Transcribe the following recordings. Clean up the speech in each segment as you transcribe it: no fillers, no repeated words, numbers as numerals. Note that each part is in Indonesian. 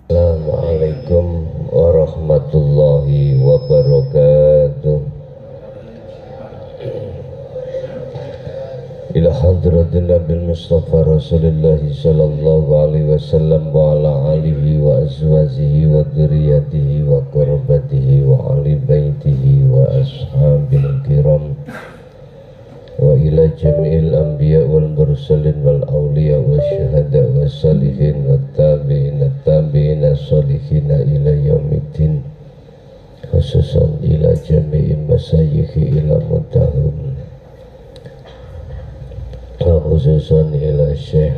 Assalamualaikum warahmatullahi wabarakatuh. Ila hadratin Nabil Mustafa Rasulullah sallallahu alaihi wasallam wa ala alihi wa azwajihi wa dzurriyyatihi wa qurrabatihi wa ali baitihi wa ashabil kiram wa ila jami'il anbiya wal mursalin wal awliya wa syuhada wa salihin wa tabi'in salihin ila yaumiddin, khususan ila jami'i masyayikhi ila mutahum, khususan ila Syekh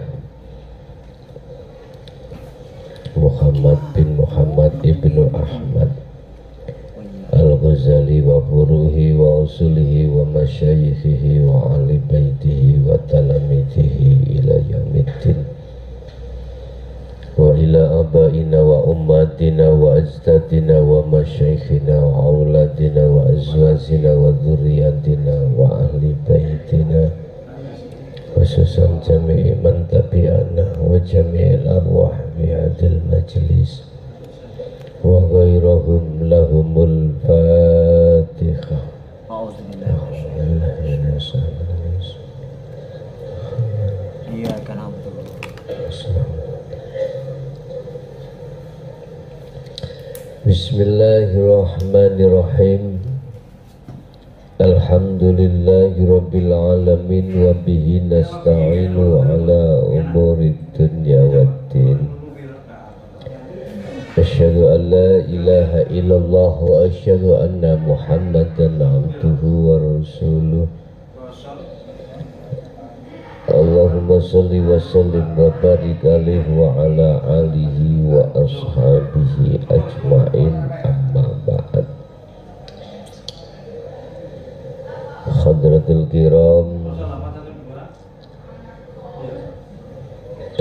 Muhammad bin Muhammad ibnu Ahmad Al-Ghazali wa furuhi wa usulihi wa masyayikhihi wa ahli baitihi wa talamidhihi ila yaumiddin, wa ila abaina wa ummatina wa ajdadina wa masyayikhina wa auladina wa azwajina wa dzurriyyatina wa ahli baitina, khususan jami'i man tabi'ana wa jami'il arwah fi hadil majlis wa ghairahum lahumul fatihah. Bismillahirrahmanirrahim. Alhamdulillahi rabbil alamin wa bihi nasta'inu ala umurid dunya waddin. Asyhadu an la ilaha illallah wa asyhadu anna Muhammadan abduhu wa rasuluh. Allahumma salli wa sallim wa barik alaihi wa ala alihi wa ashabihi ajma'in, amma ba'd. Hadratul kiram,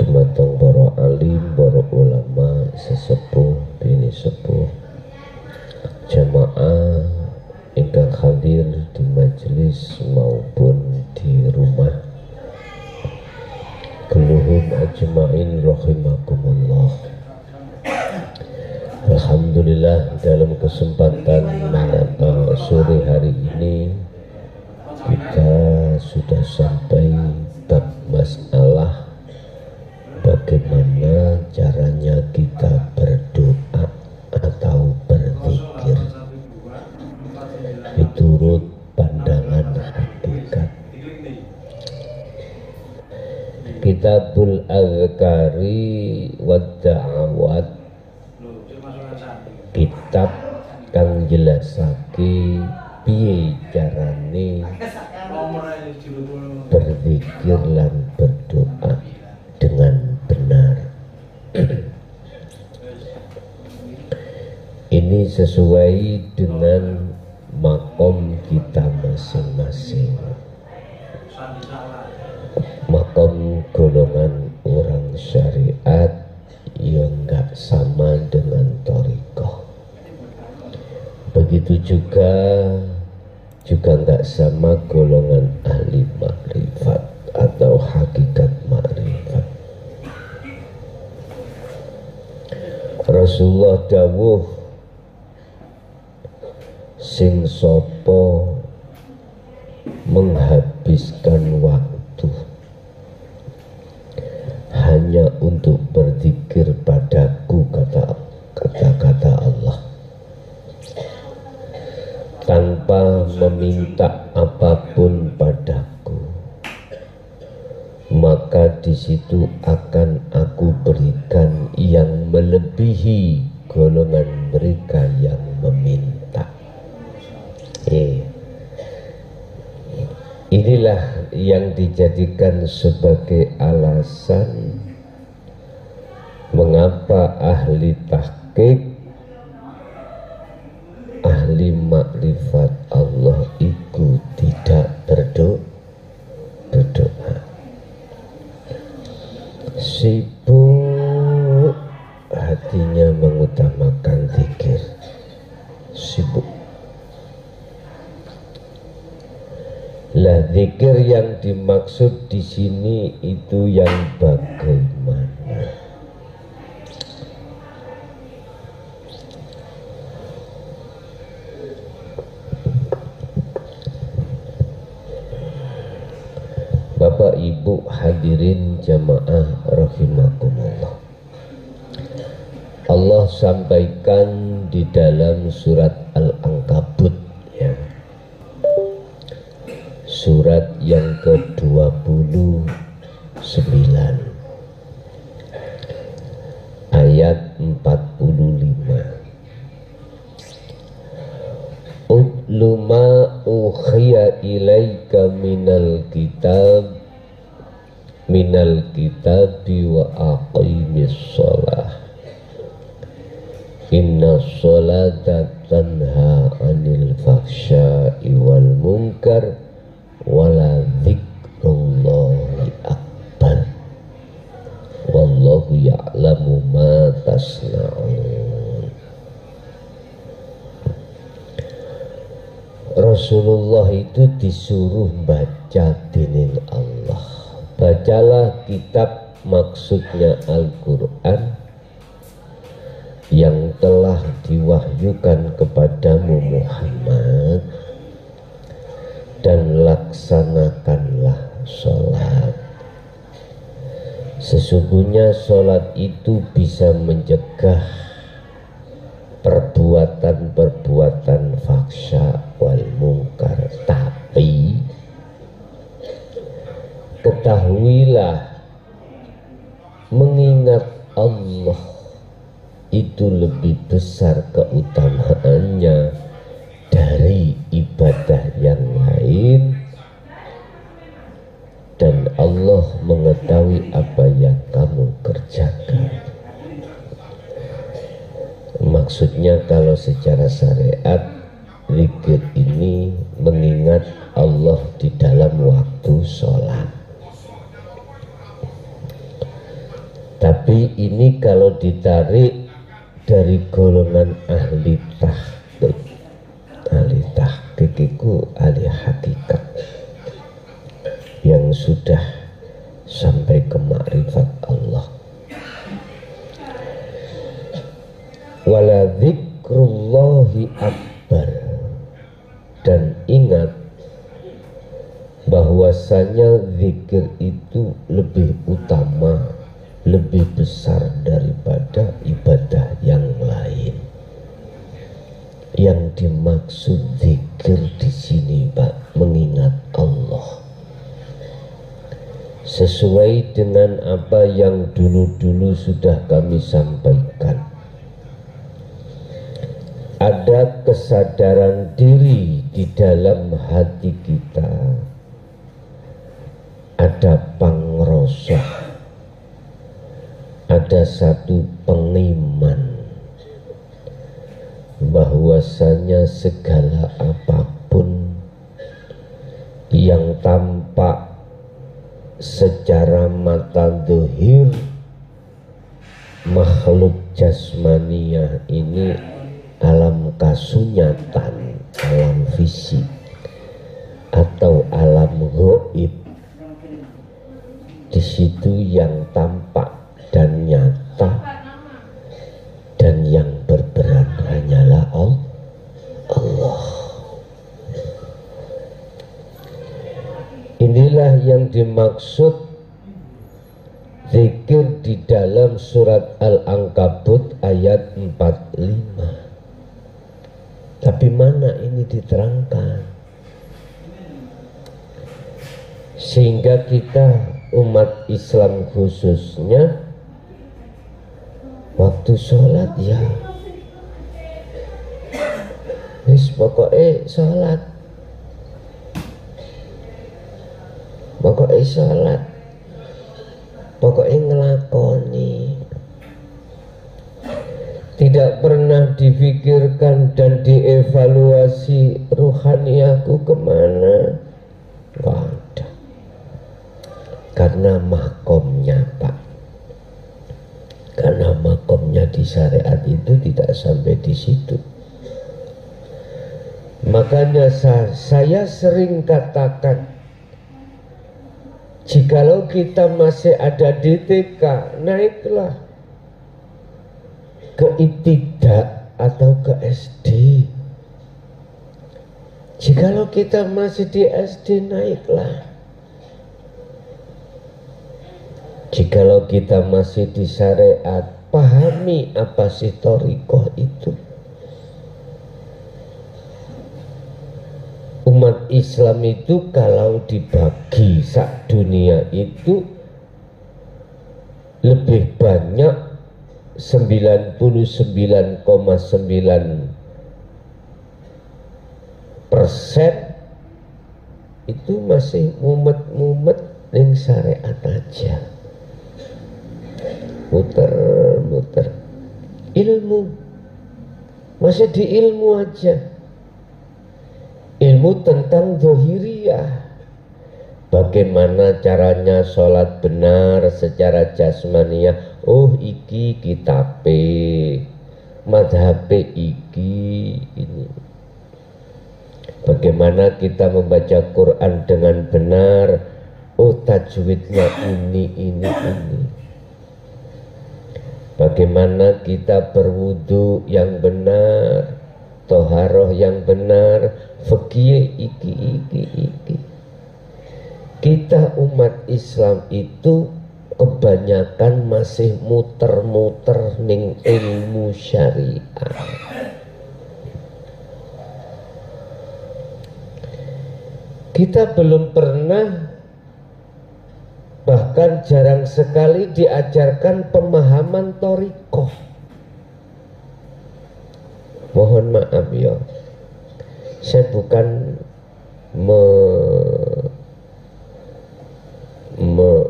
dumateng para alim, para ulama, sesepuh, bini sepuh, jamaah ingkang hadir di majelis maupun di rumah, kulluhum ajma'in rahimakumullah. Alhamdulillah, dalam kesempatan sore hari ini kita sudah sampai bab masalah bagaimana caranya kita berdoa atau berzikir menurut pandangan hakikat. Kitabul Azkari wa Da'awat, kitab kang jelasake piye carane berzikir lan berdoa dengan benar. Ini sesuai dengan makom kita masing-masing. Makom golongan orang syariat yang enggak sama dengan thariqah. Begitu juga enggak sama golongan ahli makrifat atau hakikat makrifat. Rasulullah dawuh, sing sopo menghabiskan waktu hanya untuk berzikir padaku, kata Allah, tanpa meminta apapun padaku, maka di situ akan aku berikan yang melebihi golongan mereka yang meminta. Inilah yang dijadikan sebagai alasan mengapa ahli tahqiq, ahli makrifat Allah itu tidak berdoa. Sibuk hatinya mengutamakan zikir, sibuk. Lah zikir yang dimaksud di sini itu yang bagaimana? Bapak Ibu hadirin jamaah rahimakumullah. Allah sampaikan di dalam surat Al-Ankabut, ya, surat yang ke-29 ayat 45. Utlu ma ukhiya ilaika minal kitabi wa aqimis sholah inna sholata tanha anil fahsya'i wal munkar wala dzikrullahi akbar wallahu ya'lamu ma tasna'un. Rasulullah itu disuruh baca dinin Allah. Bacalah kitab, maksudnya Al-Quran, yang telah diwahyukan kepadamu Muhammad, dan laksanakanlah sholat. Sesungguhnya sholat itu bisa mencegah perbuatan-perbuatan fahsya wal munkar. Tapi ketahuilah, mengingat Allah itu lebih besar keutamaannya dari ibadah yang lain, dan Allah mengetahui apa yang kamu kerjakan. Maksudnya kalau secara syariat, zikir ini mengingat Allah di dalam waktu sholat. Tapi ini kalau ditarik dari golongan ahli tahqiq. Ahli tahqiq itu ahli hakikat yang sudah sampai ke makrifat Allah. Wala dzikrullahi akbar, dan ingat bahwasanya zikir itu lebih utama, lebih besar daripada ibadah yang lain. Yang dimaksud zikir di sini, Pak, mengingat Allah. Sesuai dengan apa yang dulu-dulu sudah kami sampaikan. Ada kesadaran diri di dalam hati kita, ada pangrosah, ada satu pengiman bahwasanya segala apapun yang tampak secara mata zahir makhluk jasmaniyah ini, alam kasunyatan, alam fisik atau alam gaib, di situ yang tampak dan nyata dan yang berperan hanyalah Allah. Inilah yang dimaksud zikir di dalam surat Al-Ankabut ayat 45. Tapi mana ini diterangkan? Sehingga kita umat Islam khususnya waktu sholat, ya wis pokoknya sholat, pokoknya ngelakoni. Tidak pernah difikirkan dan dievaluasi ruhaniyaku kemana. Gak ada. Karena makomnya, Pak, karena makomnya di syariat itu tidak sampai di situ. Makanya saya sering katakan, jikalau kita masih ada di TK, naiklah ke Ibtidak atau ke SD. Jikalau kita masih di SD, naiklah Jikalau kita masih di syariat, pahami apa sih thariqah itu. Umat Islam itu kalau dibagi sak dunia itu lebih banyak 99,9% itu masih mumet-mumet yang syariat aja, muter-muter ilmu, masih di ilmu aja, ilmu tentang zahiriyah, bagaimana caranya sholat benar secara jasmaniyah. Oh iki kitabe, madhabe iki ini. Bagaimana kita membaca Quran dengan benar. Oh tajwidnya ini. Bagaimana kita berwudu yang benar, toharoh yang benar, fikih iki. Kita umat Islam itu kebanyakan masih muter-muter ning ilmu syariah. Kita belum pernah, bahkan jarang sekali diajarkan pemahaman thariqah. Mohon maaf ya, saya bukan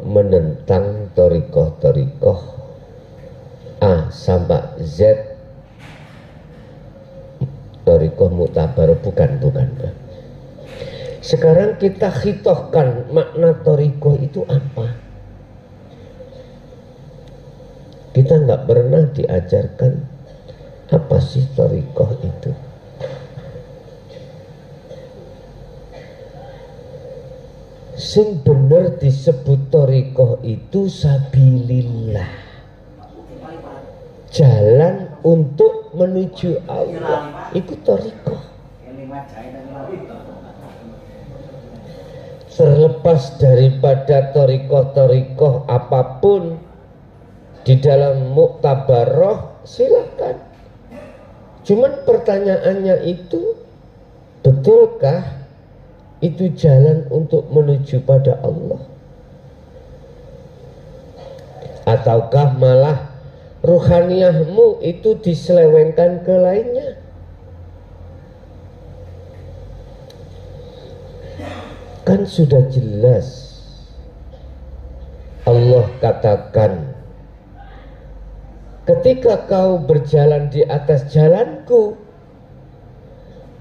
menentang thariqah A sampai Z, thariqah mutabar, bukan. Sekarang kita khitohkan makna thariqah itu apa. Kita nggak pernah diajarkan apa sih thariqah itu. Sing bener disebut thariqah itu sabilillah, jalan untuk menuju Allah, itu thariqah. Terlepas daripada thariqah apapun di dalam muktabaroh, silakan. Cuman pertanyaannya itu, betulkah itu jalan untuk menuju pada Allah? Ataukah malah ruhaniyahmu itu diselewengkan ke lainnya? Kan sudah jelas Allah katakan, ketika kau berjalan di atas jalanku,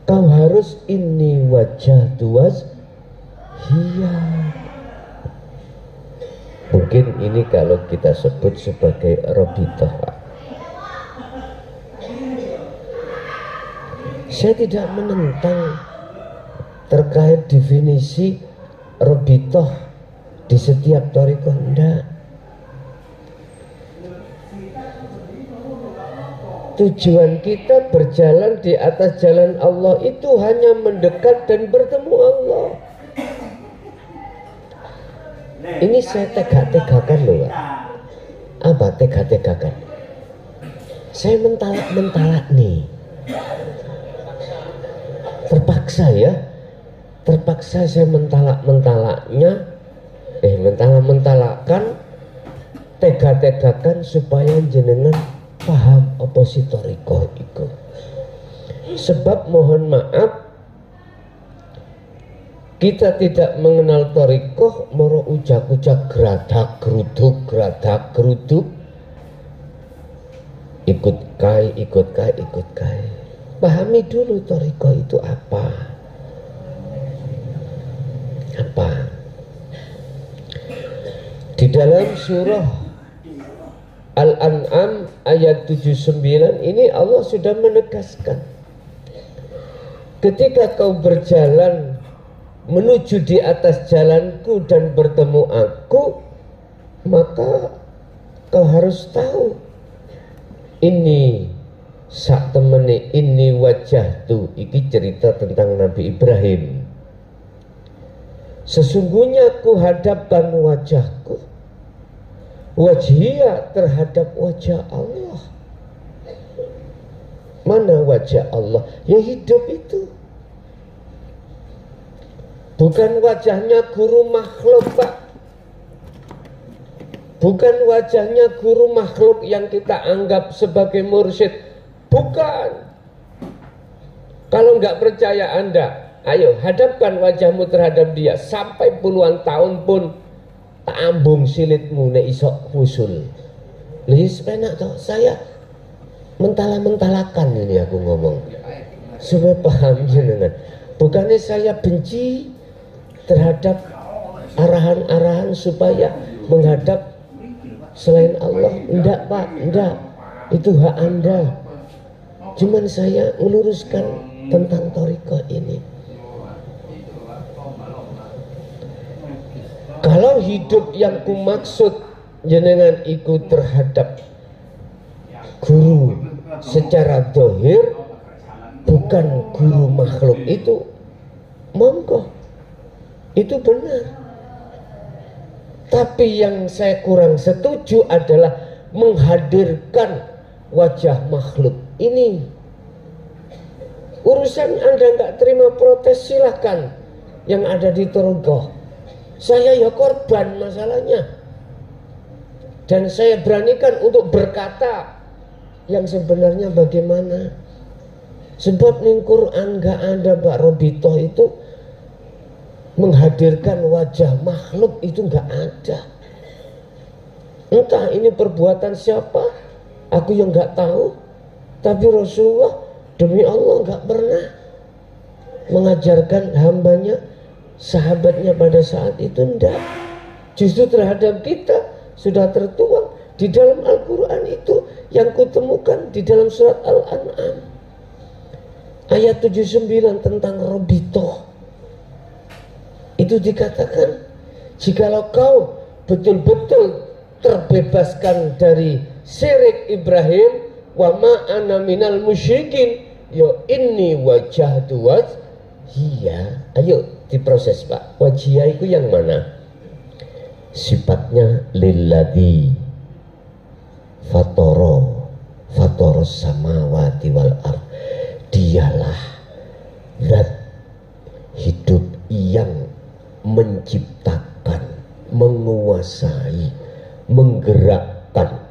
kau harus inni wajhatu wajhiya. Mungkin ini kalau kita sebut sebagai rabithah. Saya tidak menentang terkait definisi rabithah di setiap thariqah, enggak. Tujuan kita berjalan di atas jalan Allah itu hanya mendekat dan bertemu Allah. Ini saya tegak-tegakan loh, Pak. Apa tegak-tegakan? Saya mentalak nih. Terpaksa saya mentalakkan, tegak-tegakan supaya jenengan paham apa sih thariqah itu. Sebab mohon maaf, kita tidak mengenal thariqah, moro ujak-ujak gradak geruduk, ikut kai. Pahami dulu thariqah itu apa. Di dalam surah Al-An'am ayat 79 ini Allah sudah menegaskan, ketika kau berjalan menuju di atas jalanku dan bertemu aku, maka kau harus tahu ini sak temene ini wajahtu. Iki cerita tentang Nabi Ibrahim. Sesungguhnya ku hadapkan wajahku wajhiyah terhadap wajah Allah. Mana wajah Allah? Ya hidup itu. Bukan wajahnya guru makhluk, Pak. Bukan wajahnya guru makhluk yang kita anggap sebagai mursyid. Bukan. Kalau nggak percaya Anda, ayo hadapkan wajahmu terhadap dia. Sampai puluhan tahun pun tak ambung silitmu nek isok usul. Lis penak toh, saya mentala-mentalakan ini aku ngomong supaya paham jenengan. Bukannya saya benci terhadap arahan-arahan supaya menghadap selain Allah. Enggak Pak, enggak. Itu hak Anda. Cuman saya meluruskan tentang thariqah ini. Kalau hidup yang kumaksud jenengan ikut terhadap guru secara dohir, bukan guru makhluk, itu monggo, itu benar. Tapi yang saya kurang setuju adalah menghadirkan wajah makhluk ini. Urusan Anda nggak terima protes, silahkan. Yang ada di thariqah, saya ya korban masalahnya, dan saya beranikan untuk berkata yang sebenarnya bagaimana. Sebab di Quran gak ada Pak Robito itu menghadirkan wajah makhluk, itu gak ada. Entah ini perbuatan siapa, aku yang gak tahu. Tapi Rasulullah demi Allah gak pernah mengajarkan hambanya, sahabatnya pada saat itu, enggak. Justru terhadap kita sudah tertuang di dalam Al-Quran itu yang kutemukan di dalam surat Al-An'am ayat 79 tentang Robito. Itu dikatakan, jikalau kau betul-betul terbebaskan dari syirik Ibrahim, wa ma ana minal musyrikin, yo inni wajahtu wajhiya. Ayo diproses Pak, wajhiya itu yang mana? Sifatnya lilladzi fatoro samawati wal ard. Dialah zat hidup yang menciptakan, menguasai, menggerakkan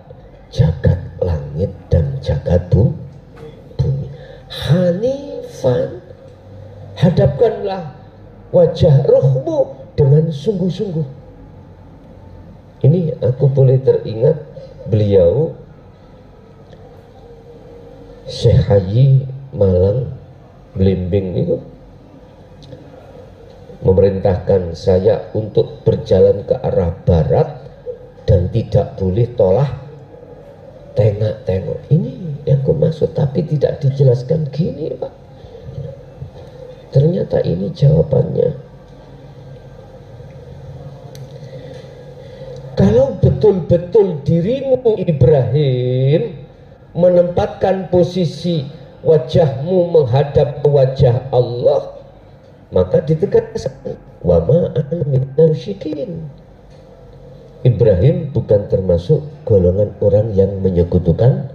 jagat langit dan jagat bumi. Hanifan, hadapkanlah wajah ruhmu dengan sungguh-sungguh. Ini aku boleh teringat beliau Syekh Haji Malang Blimbing itu memerintahkan saya untuk berjalan ke arah barat dan tidak boleh tolak tengok-tengok. Ini yang aku maksud, tapi tidak dijelaskan gini Pak. Ternyata ini jawabannya. Kalau betul-betul dirimu Ibrahim menempatkan posisi wajahmu menghadap wajah Allah, maka ditegaskan wa ma ana minal musyrikin. Ibrahim bukan termasuk golongan orang yang menyekutukan.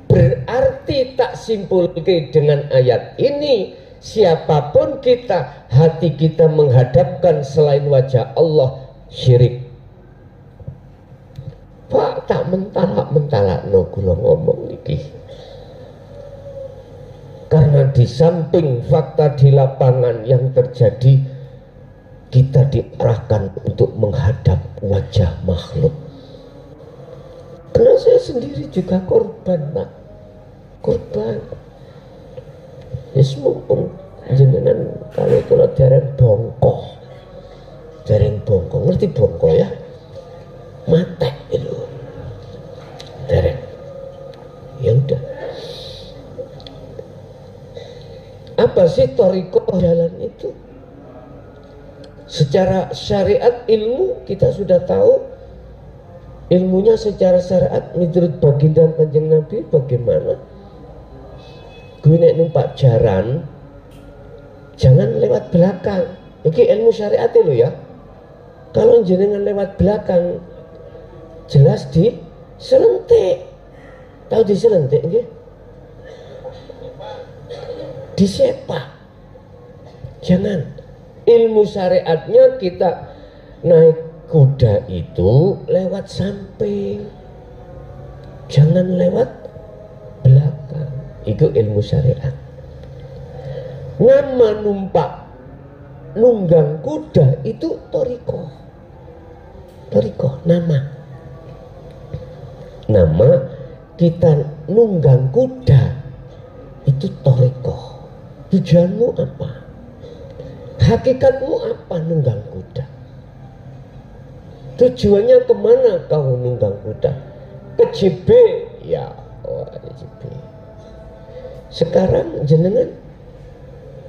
Berarti tak simpulkan dengan ayat ini, siapapun kita, hati kita menghadapkan selain wajah Allah, syirik. Pak, tak mentalak no kula ngomong iki. Karena di samping fakta di lapangan yang terjadi, kita diarahkan untuk menghadap wajah makhluk. Karena saya sendiri juga korban Pak, korban. Ya mumpung jenengan kalau dereng bongko, ngerti bongko ya? Matek itu dereng. Ya udah, apa sih thariqah jalan itu? Secara syariat ilmu kita sudah tahu, ilmunya secara syariat menurut baginda Kanjeng Nabi bagaimana? Gue nek numpak jaran jangan lewat belakang. Ini ilmu syariat lo ya. Kalau jenengan lewat belakang, jelas diselentik. Tahu diselentik nggih? Disepak. Jangan. Ilmu syariatnya kita naik kuda itu lewat samping, jangan lewat belakang. Itu ilmu syariat. Nama numpak nunggang kuda itu toriko. Toriko nama kita nunggang kuda itu toriko. Tujuanmu apa? Hakikatmu apa nunggang kuda? Tujuannya kemana kau nunggang kuda? Ke JB ya, JB. Sekarang jenengan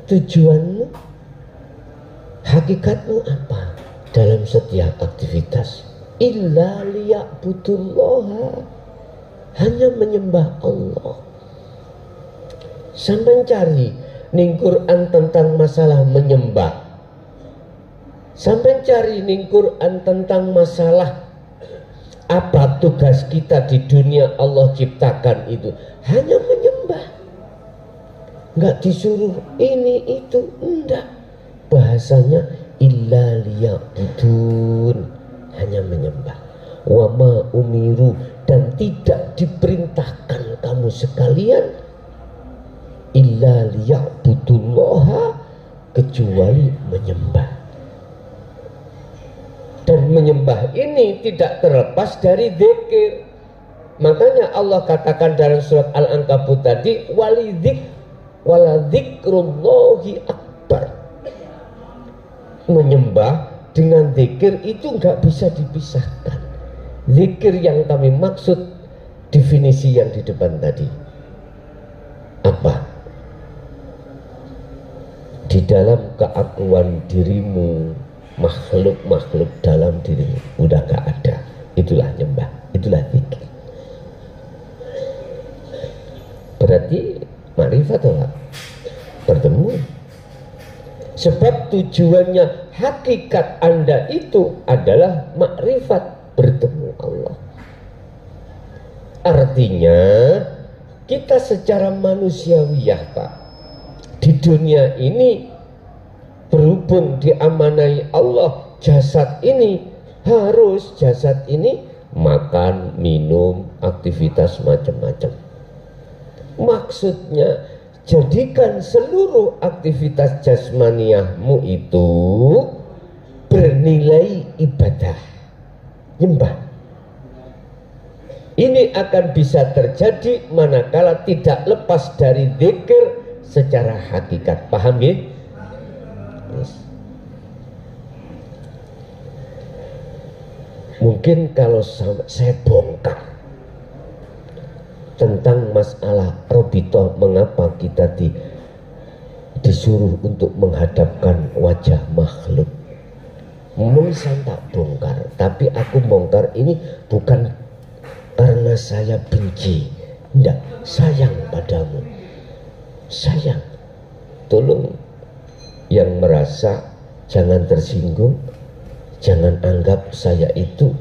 tujuanmu, hakikatmu apa dalam setiap aktivitas? Illa liya'budullaha, hanya menyembah Allah. Sampai cari ning Quran tentang masalah menyembah. Sampai cari ning Quran tentang masalah apa tugas kita di dunia Allah ciptakan itu, hanya menyembah. Enggak disuruh ini itu, enggak. Bahasanya illa liya'budun, hanya menyembah. Wa ma umiru, dan tidak diperintahkan kamu sekalian illa liya'budullaha, kecuali menyembah. Dan menyembah ini tidak terlepas dari zikir. Makanya Allah katakan dalam surat Al-Ankabut tadi, waladzikrullahi akbar. Menyembah dengan zikir itu nggak bisa dipisahkan. Zikir yang kami maksud definisi yang di depan tadi apa? Di dalam keakuan dirimu, makhluk-makhluk dalam dirimu udah gak ada. Itulah nyembah, itulah zikir. Berarti makrifat atau bertemu. Sebab tujuannya hakikat Anda itu adalah makrifat, bertemu Allah. Artinya kita secara manusiawiyah Pak, di dunia ini berhubung diamanai Allah jasad ini, harus jasad ini makan, minum, aktivitas macam-macam. Maksudnya jadikan seluruh aktivitas jasmaniahmu itu bernilai ibadah, nyembah. Ini akan bisa terjadi manakala tidak lepas dari zikir secara hakikat. Paham ya? Yes. Mungkin kalau saya bongkar tentang masalah Robito, mengapa kita disuruh untuk menghadapkan wajah makhluk. Mungkin saya tak bongkar, tapi aku bongkar ini bukan karena saya benci, enggak, sayang padamu. Sayang. Tolong yang merasa jangan tersinggung, jangan anggap saya itu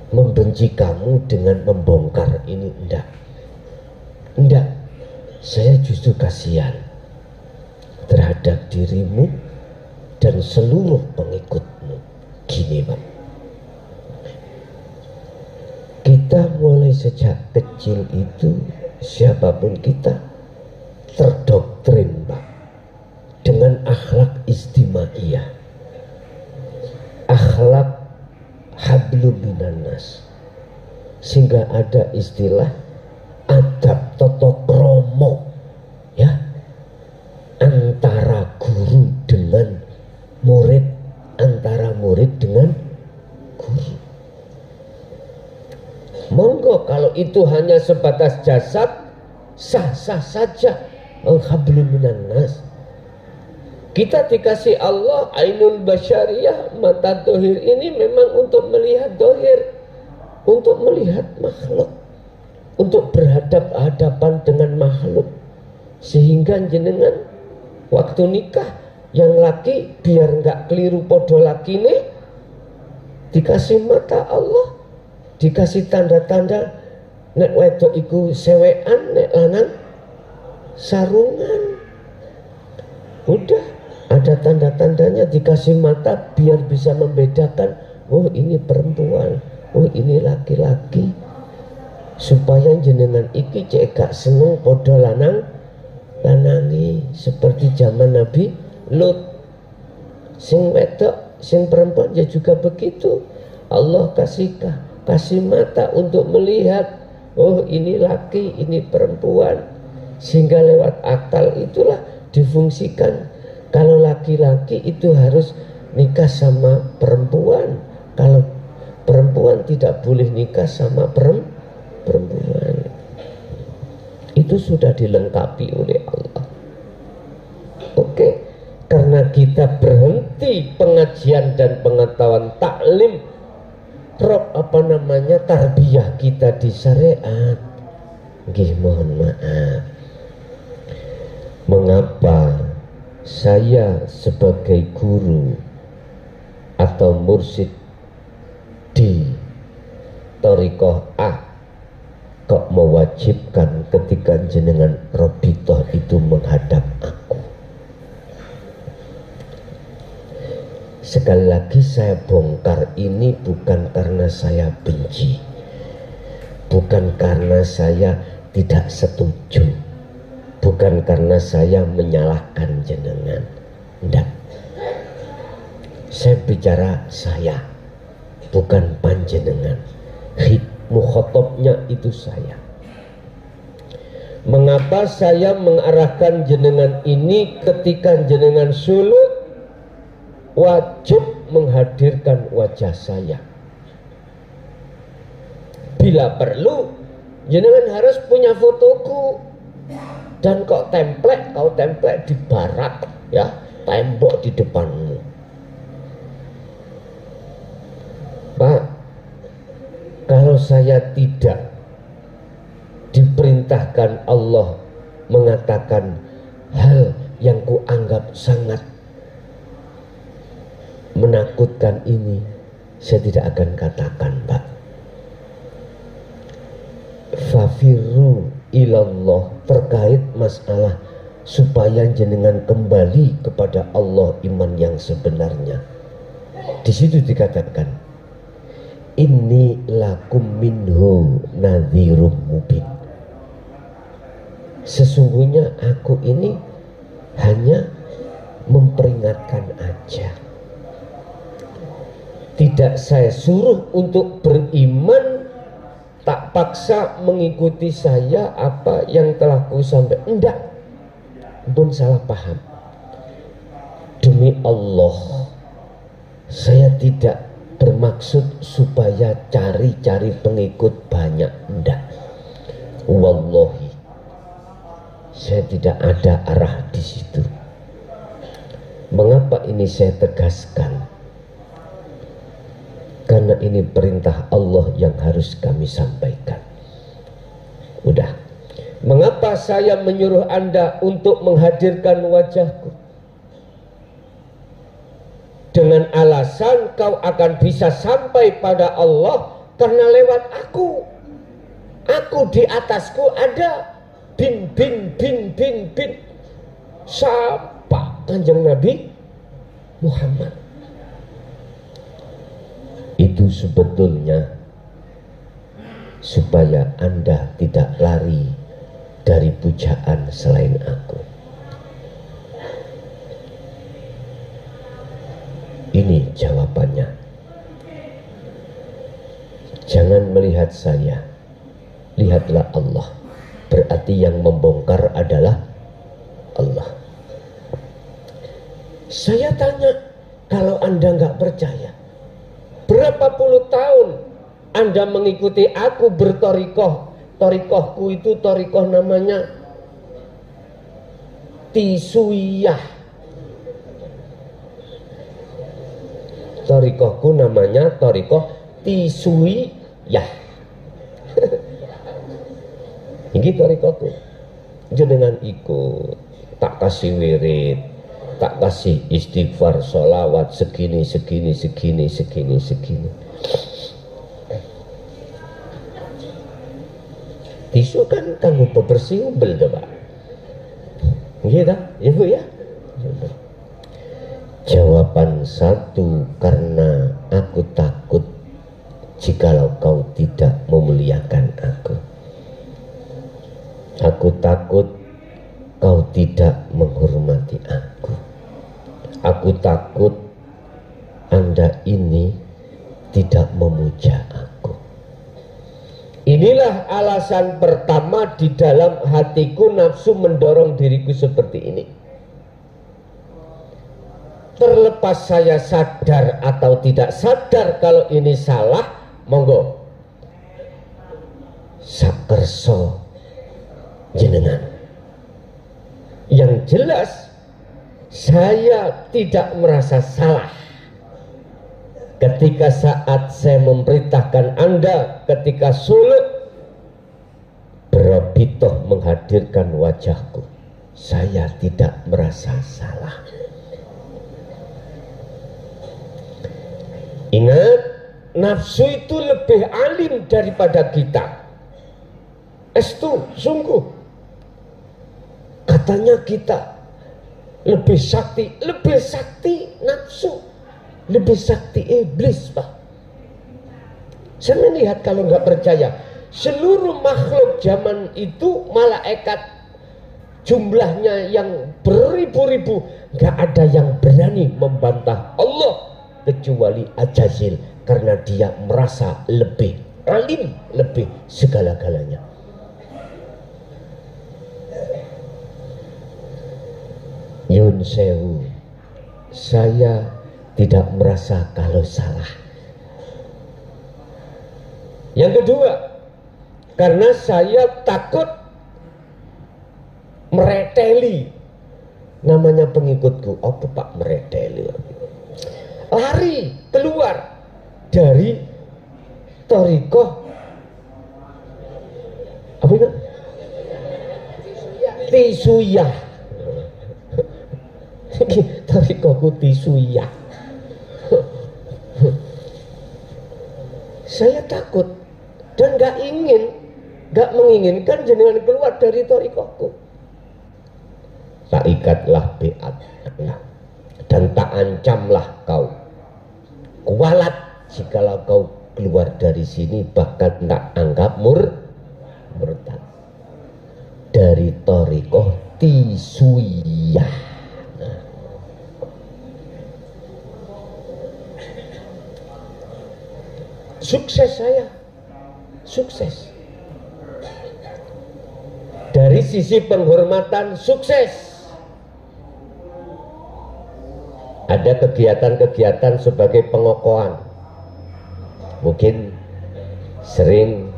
membenci kamu dengan membongkar ini, enggak. Enggak. Saya justru kasihan terhadap dirimu dan seluruh pengikutmu. Gini Pak, kita mulai sejak kecil itu, siapapun kita, terdoktrin Pak dengan akhlak istimaiyah, akhlak hablum minannas, sehingga ada istilah adab toto kromo, ya, antara guru dengan murid, antara murid dengan guru. Monggo kalau itu hanya sebatas jasad, sah-sah saja. Hablum minannas. Kita dikasih Allah ainul basyariyah, mata dohir ini memang untuk melihat dohir, untuk melihat makhluk, untuk berhadap-hadapan dengan makhluk. Sehingga jenengan waktu nikah yang laki biar nggak keliru podo laki nih, dikasih mata Allah dikasih tanda-tanda nek wedok iku sewekan, nek lanang sarungan. Udah ada tanda-tandanya, dikasih mata biar bisa membedakan, oh ini perempuan, oh ini laki-laki, supaya jenengan iki cek gak seneng podo lanangi seperti zaman Nabi Lut. Sing wedok, sing perempuan ya juga begitu. Allah kasih mata untuk melihat, oh ini laki, ini perempuan, sehingga lewat akal itulah difungsikan. Kalau laki-laki itu harus nikah sama perempuan, kalau perempuan tidak boleh nikah sama perempuan. Itu sudah dilengkapi oleh Allah. Oke, karena kita berhenti pengajian dan pengetahuan taklim, tarbiyah kita di syariat. Mohon maaf. Mengapa saya sebagai guru atau mursyid di thariqah A kok mewajibkan ketika jenengan robitoh itu menghadap aku? Sekali lagi saya bongkar, ini bukan karena saya benci, bukan karena saya tidak setuju, bukan karena saya menyalahkan jenengan. Enggak. Saya bicara saya, bukan panjenengan. Mukhatabnya itu saya. Mengapa saya mengarahkan jenengan ini ketika jenengan suluk wajib menghadirkan wajah saya? Bila perlu jenengan harus punya fotoku, dan kau template di barak ya, tembok di depanmu. Pak, kalau saya tidak diperintahkan Allah mengatakan hal yang kuanggap sangat menakutkan ini, saya tidak akan katakan, Pak. Fafirru ilallah, terkait masalah supaya jenengan kembali kepada Allah iman yang sebenarnya. Di situ dikatakan, inni lakum minhu nadhirum mubin. Sesungguhnya aku ini hanya memperingatkan aja. Tidak saya suruh untuk beriman, tak paksa mengikuti saya apa yang telah ku sampaikan. Enggak, pun salah paham. Demi Allah, saya tidak bermaksud supaya cari-cari pengikut banyak. Enggak, wallahi saya tidak ada arah di situ. Mengapa ini saya tegaskan? Karena ini perintah Allah yang harus kami sampaikan. Udah. Mengapa saya menyuruh Anda untuk menghadirkan wajahku? Dengan alasan kau akan bisa sampai pada Allah karena lewat aku. Aku di atasku ada bin. Siapa? Kanjeng Nabi Muhammad. Itu sebetulnya supaya Anda tidak lari dari pujaan selain aku. Ini jawabannya. Jangan melihat saya, lihatlah Allah. Berarti yang membongkar adalah Allah. Saya tanya, kalau Anda nggak percaya, berapa puluh tahun Anda mengikuti aku bertorikoh? Torikohku itu torikoh namanya Tisuiyah. Torikohku namanya torikoh Tisuiyah. Ini torikohku. Jenengan ikut, tak kasih wirid, tak kasih istighfar, sholawat segini. Tisu kan kanggo bebersih umbel to, Pak. Nggih ta? Ya Bu ya. Jawaban satu, karena aku takut jikalau kau tidak memuliakan aku. Aku takut kau tidak menghormati aku. Aku takut Anda ini tidak memuja aku. Inilah alasan pertama di dalam hatiku nafsu mendorong diriku seperti ini. Terlepas saya sadar atau tidak sadar kalau ini salah, monggo sakerso jenengan. Yang jelas saya tidak merasa salah ketika saat saya memerintahkan Anda ketika sulit berabitoh menghadirkan wajahku. Saya tidak merasa salah. Ingat, nafsu itu lebih alim daripada kita. Estu, sungguh. Katanya kita lebih sakti nafsu, lebih sakti iblis, Pak. Saya melihat, kalau nggak percaya, seluruh makhluk zaman itu malaikat jumlahnya yang beribu-ribu, nggak ada yang berani membantah Allah kecuali Ajazil, karena dia merasa lebih alim, lebih segala-galanya. Yun sewu, saya tidak merasa kalau salah. Yang kedua, karena saya takut mereteli. Namanya pengikutku, apa Pak mereteli? Lari keluar dari thariqah apa itu? Tisuyah. Thariqahku tisuyah. Saya takut dan gak menginginkan jenengan keluar dari thariqahku. Tak ikatlah beat dan tak ancamlah kau. Kualat jikalau kau keluar dari sini, bahkan tak anggap murtad dari thariqah tisuyah. Sukses saya, sukses. Dari sisi penghormatan sukses. Ada kegiatan-kegiatan sebagai pengokohan. Mungkin sering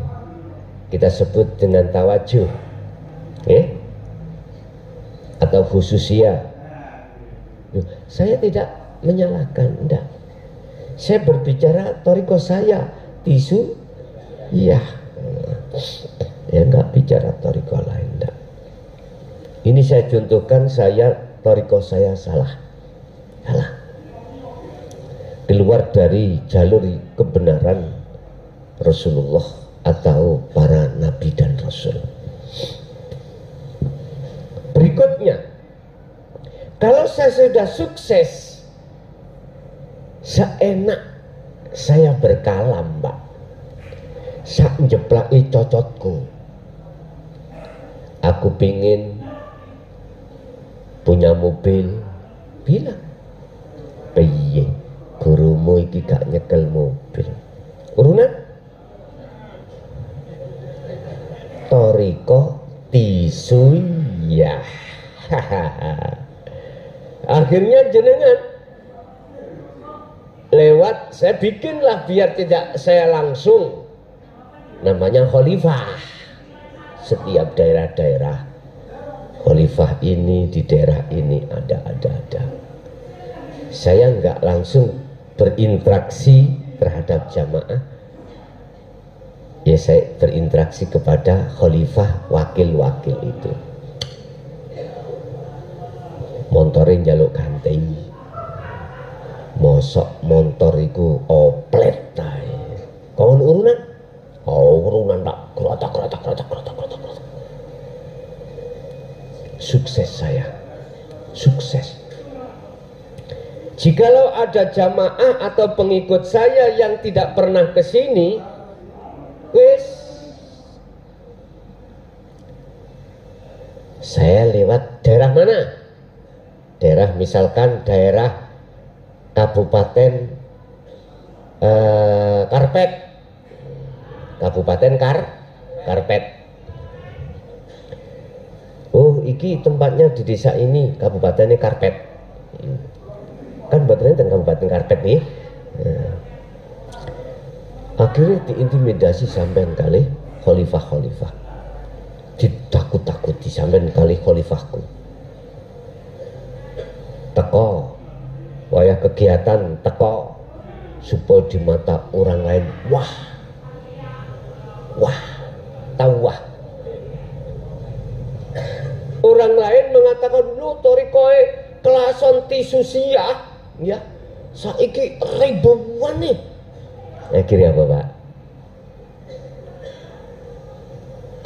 kita sebut dengan tawajuh, atau khususiyah. Saya tidak menyalahkan, enggak. Saya berbicara thariqah saya, tisu, iya. Ya enggak bicara thariqah lain, enggak. Ini saya contohkan, thariqah saya salah. Keluar dari jalur kebenaran Rasulullah atau para nabi dan rasul. Berikutnya, kalau saya sudah sukses, seenak saya berkalam, Mbak. Sak njeplaki cocotku. Aku pingin punya mobil, bilang, piye gurumu iki gak nyekel mobil. Urunan thariqah tisuyah. Akhirnya jenengan lewat, saya bikinlah biar tidak saya langsung, namanya khalifah. Setiap daerah-daerah khalifah ini, di daerah ini ada. Saya nggak langsung berinteraksi terhadap jamaah, ya saya berinteraksi kepada khalifah, wakil-wakil itu. Montorin jaluk ganteng, mosok montor iku oplet tae. Kawan urunan tak krotak. sukses saya, sukses. Jikalau ada jamaah atau pengikut saya yang tidak pernah ke sini, wis, saya lewat daerah mana? Daerah misalkan daerah Kabupaten Karpet, Kabupaten Karpet. Oh, iki tempatnya di desa ini, Kabupatennya Karpet. Kan baterainya tentang Kabupaten Karpet nih. Akhirnya diintimidasi sampean kali khalifah, ditakut-takuti sampean kali khalifahku. Teko wayah kegiatan teko supaya di mata orang lain wah tahu wah. Orang lain mengatakan lu torikoe kelason tisu sia ya saiki ribuan nih. Akhirnya apa Pak?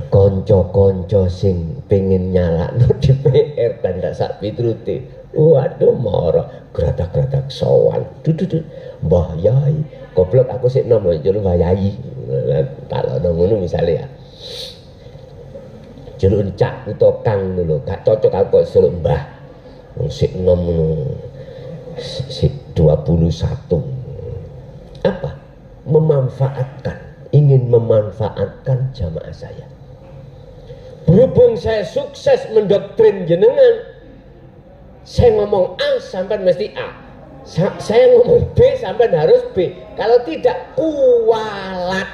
Konco-konco sing pengen nyalakno DPR dan tak sak pitruti. Waduh moro gratak-gratak sowan. Duduk Mbah Yai, goblok aku sik nom jeluk Mbah Yai. Kalau ngono misale ya. Jeluk cak utawa kang lho, gak cocok aku seluk Mbah. Wong sik nom ngono. Sik 21. Apa? Ingin memanfaatkan jamaah saya. Berhubung saya sukses mendoktrin jenengan, saya ngomong A sampai mesti A, saya ngomong B sampai harus B. Kalau tidak kualat.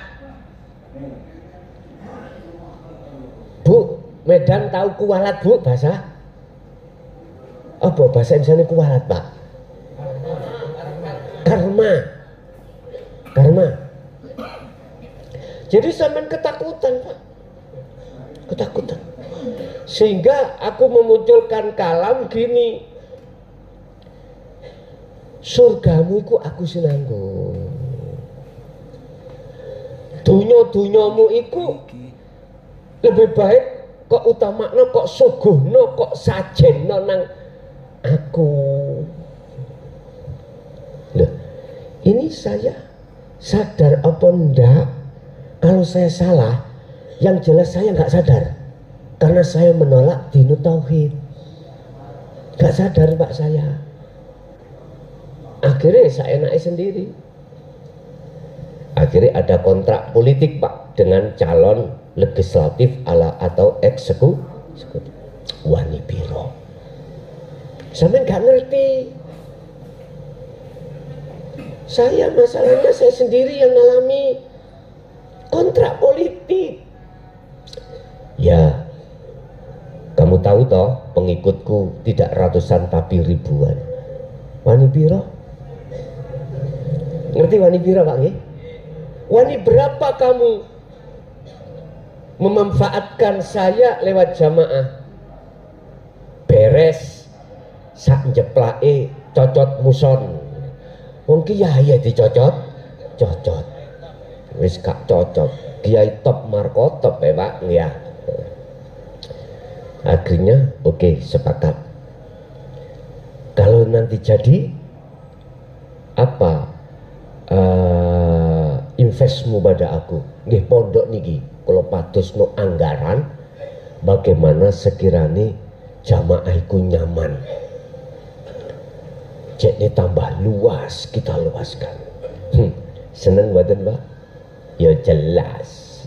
Bu, Medan tahu kualat Bu bahasa? Apa bahasa Indonesia kualat Pak? Karma. Jadi sampean ketakutan Pak, ketakutan. Sehingga aku memunculkan kalam gini, surgamu iku aku sinanggo, dunyamu iku lebih baik kok utamakno, kok suguhno, kok sajenno nang aku. Loh, ini saya sadar apa ndak? Kalau saya salah, yang jelas saya nggak sadar, karena saya menolak dinu tauhid. Nggak sadar Pak saya. Akhirnya saya naik sendiri. Akhirnya ada kontrak politik Pak dengan calon legislatif atau eksekutif. Wani Biro. Sampai nggak ngerti. Saya masalahnya saya sendiri yang ngalami kontrak politik. Ya, kamu tahu toh pengikutku tidak ratusan tapi ribuan. Wani Biro? Ngerti Wani Biro Pak? Wani berapa kamu memanfaatkan saya lewat jamaah? Beres sak jeplake cocot muson. Wong kiai dicocot, cocot. Wis gak cocok. Kiai top markotop ya Pak, ya. Akhirnya oke, sepakat. Kalau nanti jadi apa investmu pada aku? Nggih pondok niki, kalau padosno anggaran bagaimana sekiranya jamaah iku nyaman. Ceknya tambah luas, kita luaskan. Seneng badan Pak? Ya jelas.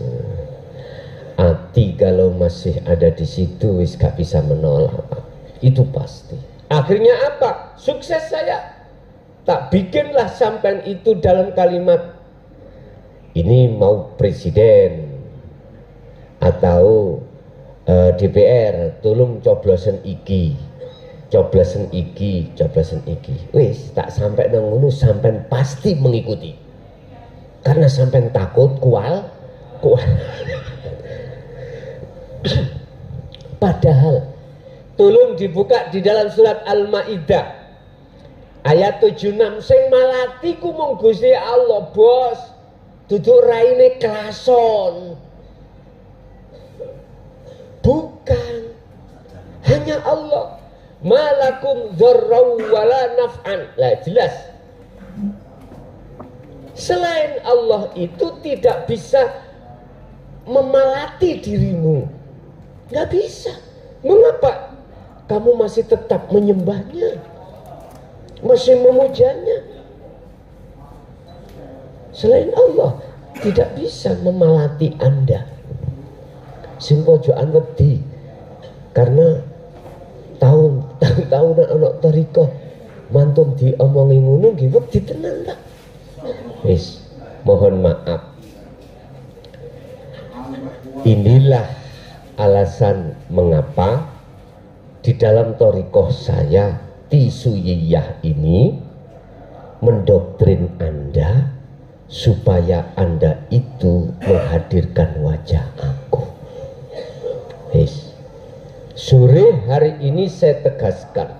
Hati kalau masih ada di situ wis gak bisa menolak Pak. Itu pasti. Akhirnya apa? Sukses saya. Tak bikinlah sampean itu dalam kalimat ini mau presiden atau DPR, tolong coblosan iki. Coblosan iki. Wis tak sampai nang ngono sampean pasti mengikuti. Karena sampean takut kual. Padahal tolong dibuka di dalam surat Al-Maidah ayat 76, sing malati ku mung Gusti Allah, Bos. Duduk raine klason. Bukan. hanya Allah. Malakum dzarrau wala naf'an. Lah jelas. Selain Allah itu tidak bisa memalati dirimu. Nggak bisa. Mengapa kamu masih tetap menyembahnya, masih memujanya? Selain Allah tidak bisa memalati Anda. Sing pojokan wedi karena tahun anak tarika mantun diomongi ngono nggih wedi tenan ta. Wis, mohon maaf. Inilah alasan mengapa di dalam thariqah saya Tisuyiyah ini mendoktrin Anda supaya Anda itu menghadirkan wajah aku. Yes. Sore hari ini saya tegaskan,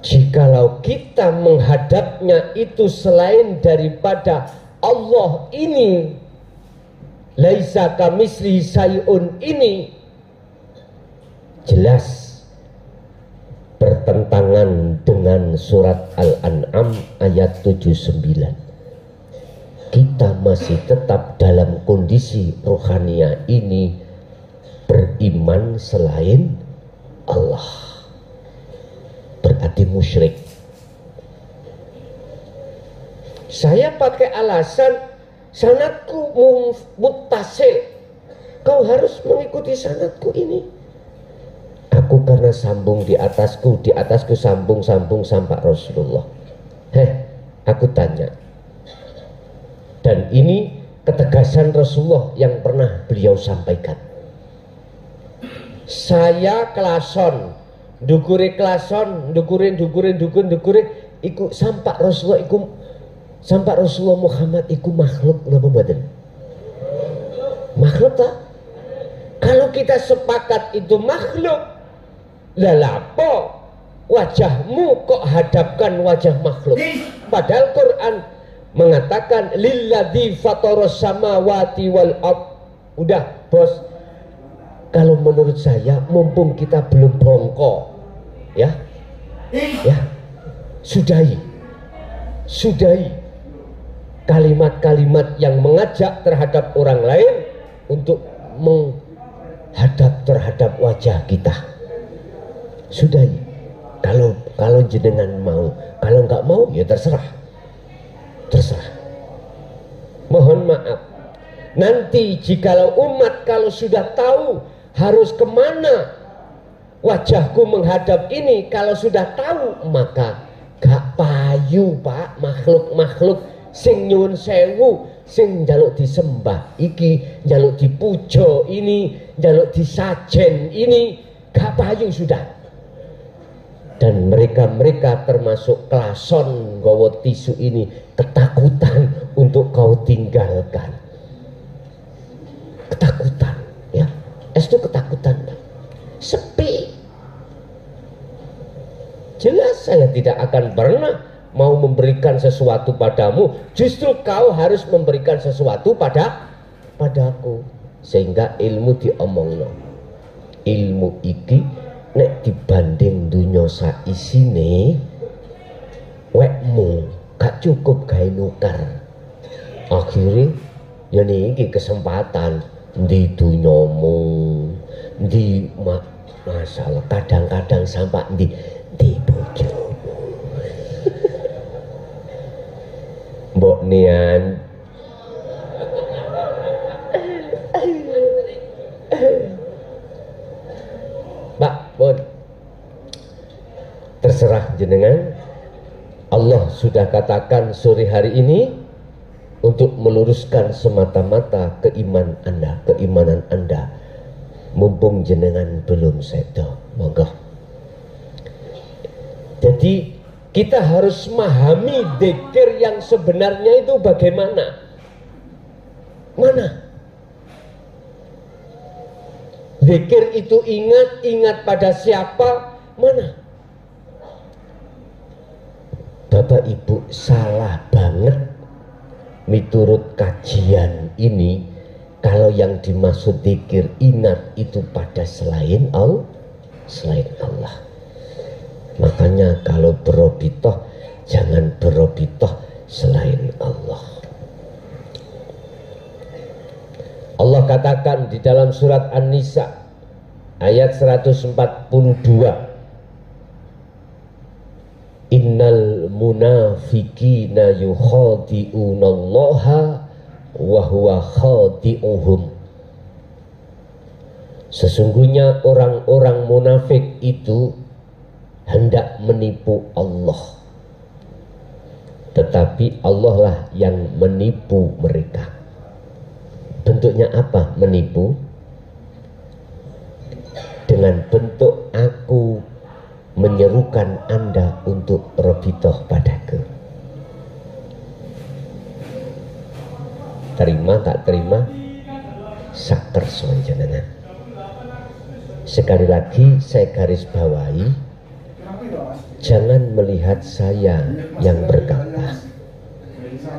jikalau kita menghadapnya itu selain daripada Allah ini, laisa kamitslihi syai'un ini, jelas bertentangan dengan surat Al-An'am ayat 79. Kita masih tetap dalam kondisi rohaniah ini beriman selain Allah, berarti musyrik. Saya pakai alasan sanadku muttasil, kau harus mengikuti sanadku ini. Aku karena sambung di atasku sambung sampai Rasulullah. Aku tanya. Dan ini ketegasan Rasulullah yang pernah beliau sampaikan. Saya kelason, dukure iku sampai Rasulullah Muhammad iku makhluk napa mboten? Makhluk tak? Kalau kita sepakat itu makhluk, lalapo wajahmu kok hadapkan wajah makhluk? Padahal Quran mengatakan lilladzi fataras samawati wal ard. Udah bos, kalau menurut saya mumpung kita belum bongkok, ya sudahi kalimat-kalimat yang mengajak terhadap orang lain untuk menghadap terhadap wajah kita. Sudahi. Kalau jenengan mau, kalau nggak mau ya terserah. Mohon maaf. Nanti jikalau umat kalau sudah tahu harus kemana wajahku menghadap ini, kalau sudah tahu maka gak payu pak makhluk sing nyuwun sewu, sing njaluk disembah iki, njaluk dipuja ini, njaluk disajen ini, gak payu sudah. Dan mereka termasuk klason nggawa tisu ini ketakutan untuk kau tinggalkan. Ketakutan, ya. Itu ketakutan. Sepi. Jelas saya tidak akan pernah mau memberikan sesuatu padamu, justru kau harus memberikan sesuatu padaku. Sehingga ilmu diomongno. Ilmu iki nek dibanding dunya saisine wekmu gak cukup gawe nukar. Akhirnya ya niki kesempatan di dunyamu, di masalah kadang-kadang sampai di bojomu. Mbok nian Pak Bun, terserah jenengan. Allah sudah katakan sore hari ini untuk meluruskan semata-mata keimanan Anda. Mumpung jenengan belum sedo, monggo. Jadi kita harus memahami dzikir yang sebenarnya itu bagaimana. Mana? Dzikir itu ingat pada siapa? Mana? Bapak Ibu salah banget miturut kajian ini Kalau yang dimaksud zikir, ingat itu pada selain Allah, Makanya kalau berobitoh, jangan berobitoh selain Allah. Allah katakan di dalam surat An-Nisa ayat 142, Innal munafiqina yukhadi'unallaha wa huwa khadi'uhum. Sesungguhnya orang-orang munafik itu hendak menipu Allah, tetapi Allah lah yang menipu mereka. Bentuknya apa menipu? Dengan bentuk aku menyerukan Anda untuk robitoh padaku. Terima tak terima, saker sonjenengan. Sekali lagi saya garis bawahi, jangan melihat saya yang berkata,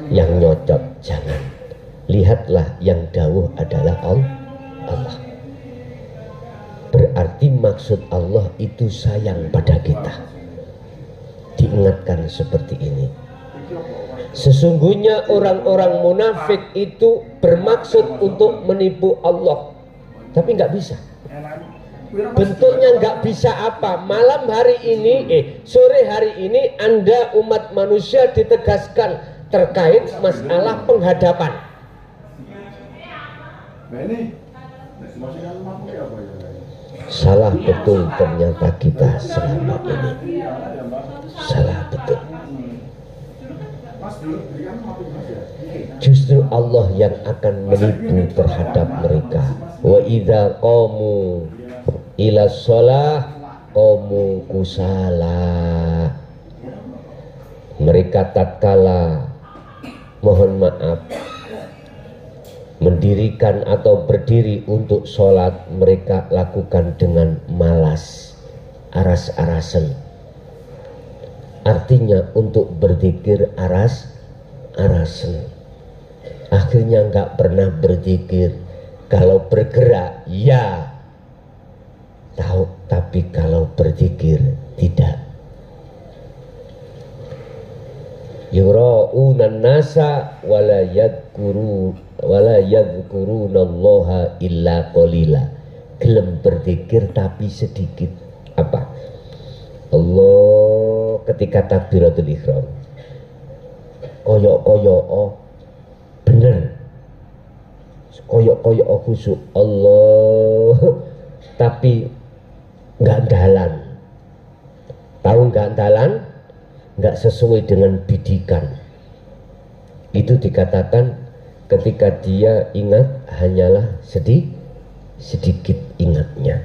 yang nyocok, jangan. Lihatlah yang dawuh adalah Allah. Berarti maksud Allah itu sayang pada kita. Diingatkan seperti ini. Sesungguhnya orang-orang munafik itu bermaksud untuk menipu Allah, tapi nggak bisa. Bentuknya nggak bisa apa? Malam hari ini, sore hari ini Anda umat manusia ditegaskan terkait masalah penghadapan. Salah betul ternyata kita selama ini. Salah betul. Justru Allah yang akan menipu terhadap mereka. Wa idza qamu ila shalah qamu kusala. Mereka tatkala, mohon maaf, mendirikan atau berdiri untuk sholat, mereka lakukan dengan malas, aras-arasan. Artinya untuk berzikir aras-arasan. Akhirnya nggak pernah berzikir. Kalau bergerak ya tahu, tapi kalau berzikir tidak. Yura'unan nasa wala yadhkurunallaha illa qalila. Gelem berzikir tapi sedikit. Apa? Allah ketika takbiratul ihram koyok bener, koyok khusyuk Allah, tapi nggak dalan. Tahu nggak dalan? Nggak sesuai dengan bidikan. Itu dikatakan ketika dia ingat hanyalah sedikit ingatnya.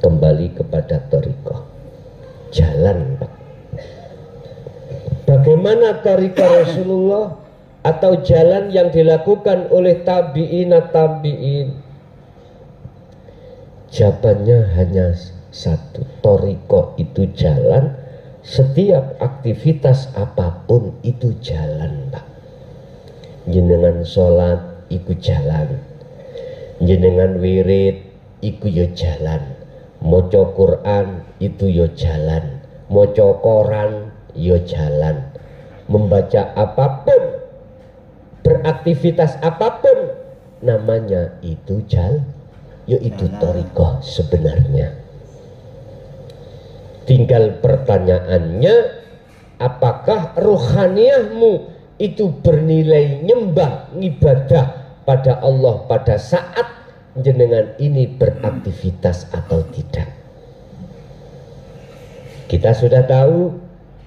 Kembali kepada thariqah, jalan Pak. Bagaimana thariqah Rasulullah atau jalan yang dilakukan oleh tabi'in? Jawabannya hanya satu, thariqah itu jalan. Setiap aktivitas apapun itu jalan Pak. Jenengan sholat iku jalan, jenengan wirid iku yo jalan, maca Quran itu yo jalan, maca koran yo jalan, membaca apapun, beraktivitas apapun, namanya itu jalan, yaitu thariqah sebenarnya. Tinggal pertanyaannya, apakah rohaniyahmu itu bernilai nyembah, ibadah pada Allah pada saat jenengan ini beraktivitas atau tidak? Kita sudah tahu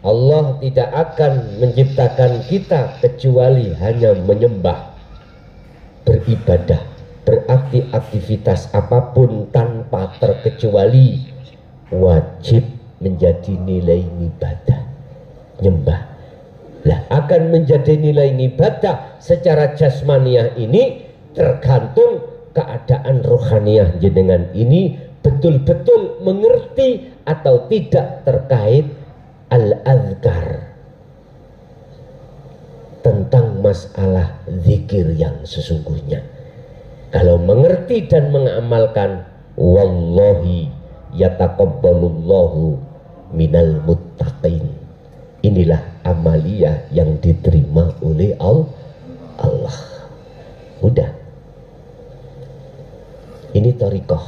Allah tidak akan menciptakan kita kecuali hanya menyembah, beribadah. Berarti aktivitas apapun tanpa terkecuali wajib menjadi nilai ibadah, nyembah. Lah akan menjadi nilai ibadah secara jasmaniah ini tergantung keadaan rohaniah jenengan ini betul-betul mengerti atau tidak terkait al-azkar, tentang masalah zikir yang sesungguhnya. Kalau mengerti dan mengamalkan, wallahi yataqabbalullahu minal muttaqin. Inilah amaliyah yang diterima oleh Allah. Udah. Ini thariqah.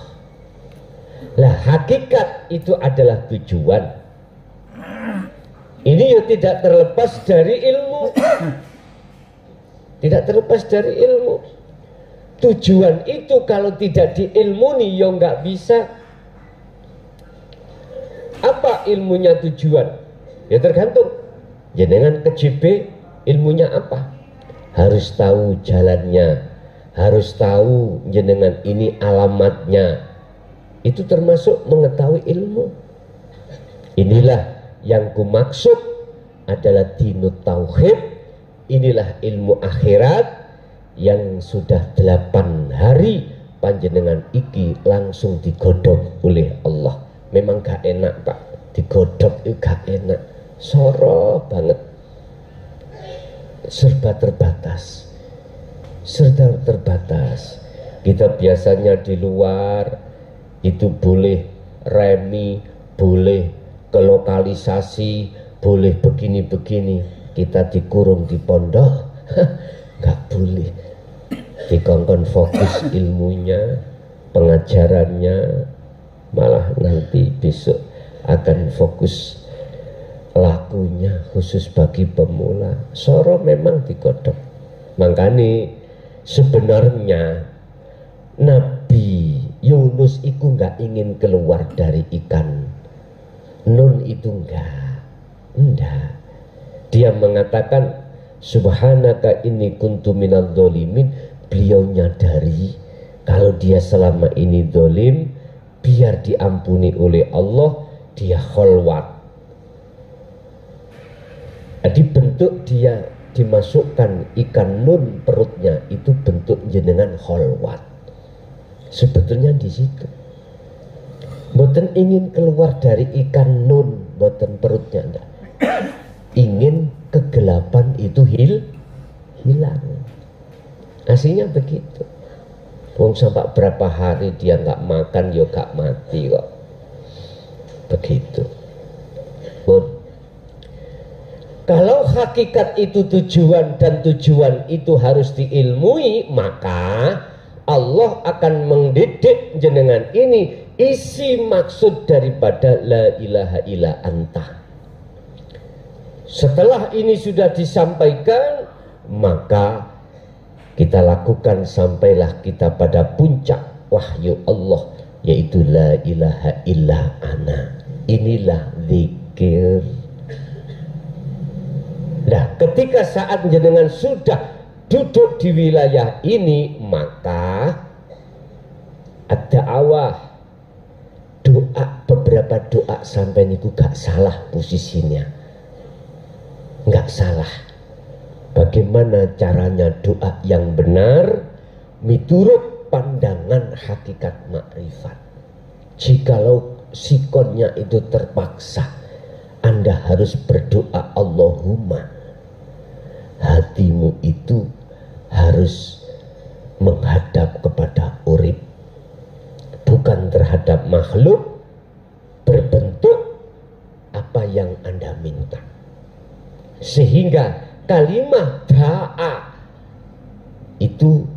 Lah hakikat itu adalah tujuan. Ini ya tidak terlepas dari ilmu. Tidak terlepas dari ilmu. Tujuan itu kalau tidak diilmuni ya nggak bisa. Apa ilmunya tujuan? Ya tergantung. Jenengan ke JB ilmunya apa? Harus tahu jalannya, harus tahu jenengan ini alamatnya. Itu termasuk mengetahui ilmu. Inilah yang kumaksud adalah dinut tauhid. Inilah ilmu akhirat yang sudah 8 hari panjenengan iki langsung digodhog oleh Allah. Memang gak enak Pak, digodhog itu gak enak, soro banget, serba terbatas. Kita biasanya di luar itu boleh remi, boleh kelokalisasi, boleh begini-begini. Kita dikurung di pondok nggak boleh. Dikongkon fokus ilmunya, pengajarannya, malah nanti besok akan fokus lakunya khusus bagi pemula. Soro memang digodhog. Makanya sebenarnya Nabi Yunus itu nggak ingin keluar dari ikan. Nun itu enggak. Dia mengatakan subhanaka inni kuntu minadz dzalimin. Beliau nyadari kalau dia selama ini zalim, biar diampuni oleh Allah, dia kholwat. Jadi bentuk dia dimasukkan ikan nun perutnya itu bentuk jenengan kholwat. Sebetulnya di situ. Boten ingin keluar dari ikan nun, boten perutnya enggak. Ingin kegelapan itu hilang. Aslinya begitu. Wong sampai berapa hari dia nggak makan, ya gak mati kok. Begitu. Bon. Kalau hakikat itu tujuan dan tujuan itu harus diilmui, maka Allah akan mendidik jenengan ini isi maksud daripada la ilaha illa anta. Setelah ini sudah disampaikan, maka kita lakukan sampailah kita pada puncak wahyu Allah, yaitu la ilaha illa ana. Inilah zikir. Nah, ketika saat jenengan sudah duduk di wilayah ini, maka ada awah doa, beberapa doa sampai niku gak salah posisinya. Nggak salah. Bagaimana caranya doa yang benar miturut pandangan hakikat makrifat. Jikalau sikonnya itu terpaksa, Anda harus berdoa Allahumma. Hatimu itu harus menghadap kepada urip, bukan terhadap makhluk berbentuk apa yang Anda minta. Sehingga kalimat da'a itu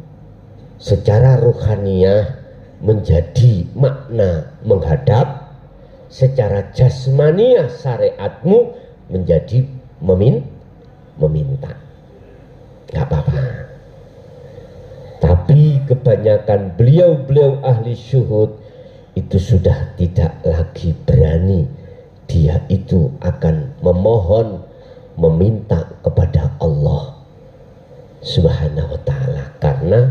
secara ruhaniyah menjadi makna menghadap, secara jasmaniyah syariatmu menjadi meminta. Gak apa-apa. Tapi kebanyakan beliau-beliau ahli syuhud itu sudah tidak lagi berani. Dia itu akan memohon, meminta kepada Allah Subhanahu wa ta'ala, karena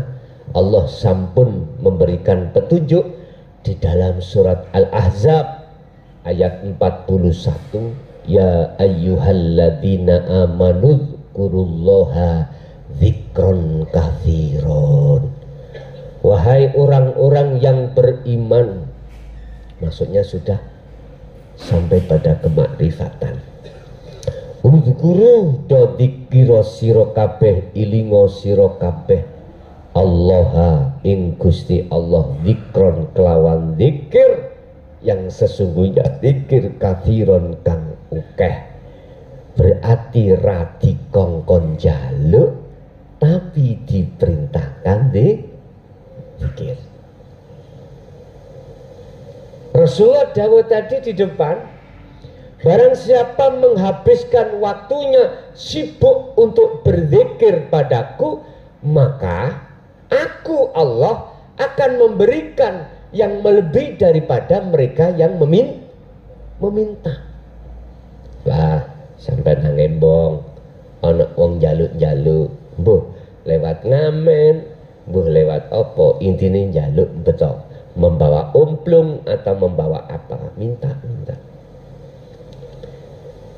Allah sampun memberikan petunjuk di dalam surat Al-Ahzab ayat 41, ya ayyuhalladzina amanu dzkurullaha dzikron katsiron. Wahai orang-orang yang beriman, maksudnya sudah sampai pada kemakrifatan. Udzkuru do dzikira sira kabeh, ilingo sira kabeh Allaha ing Gusti Allah zikron kelawan zikir yang sesungguhnya zikir kathiron kang ukeh, berarti radi kongkon jaluk tapi diperintahkan zikir. Rasulullah dawuh tadi di depan, barang siapa menghabiskan waktunya sibuk untuk berzikir padaku, maka aku Allah akan memberikan yang melebihi daripada mereka yang meminta. Lah, sampai nangembong ana wong jaluk-jaluk, mbuh lewat ngamen, mbuh lewat apa, intine jaluk betul, membawa umplung atau membawa apa, minta.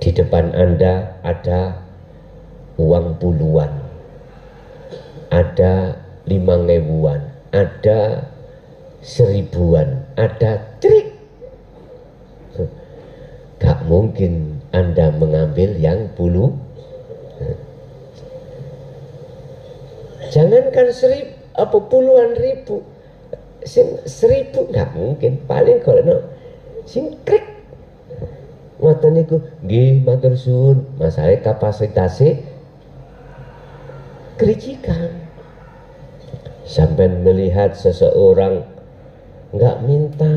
Di depan Anda ada uang puluhan, ada 5.000-an, ada 1.000-an, ada trik. Gak mungkin Anda mengambil yang jangankan 1.000 apa puluhan ribu, 1.000 gak mungkin. Paling kalau no singkrik mata niku nggih matur suwun, masalah kapasitasnya kericikan. Sampai melihat seseorang nggak minta,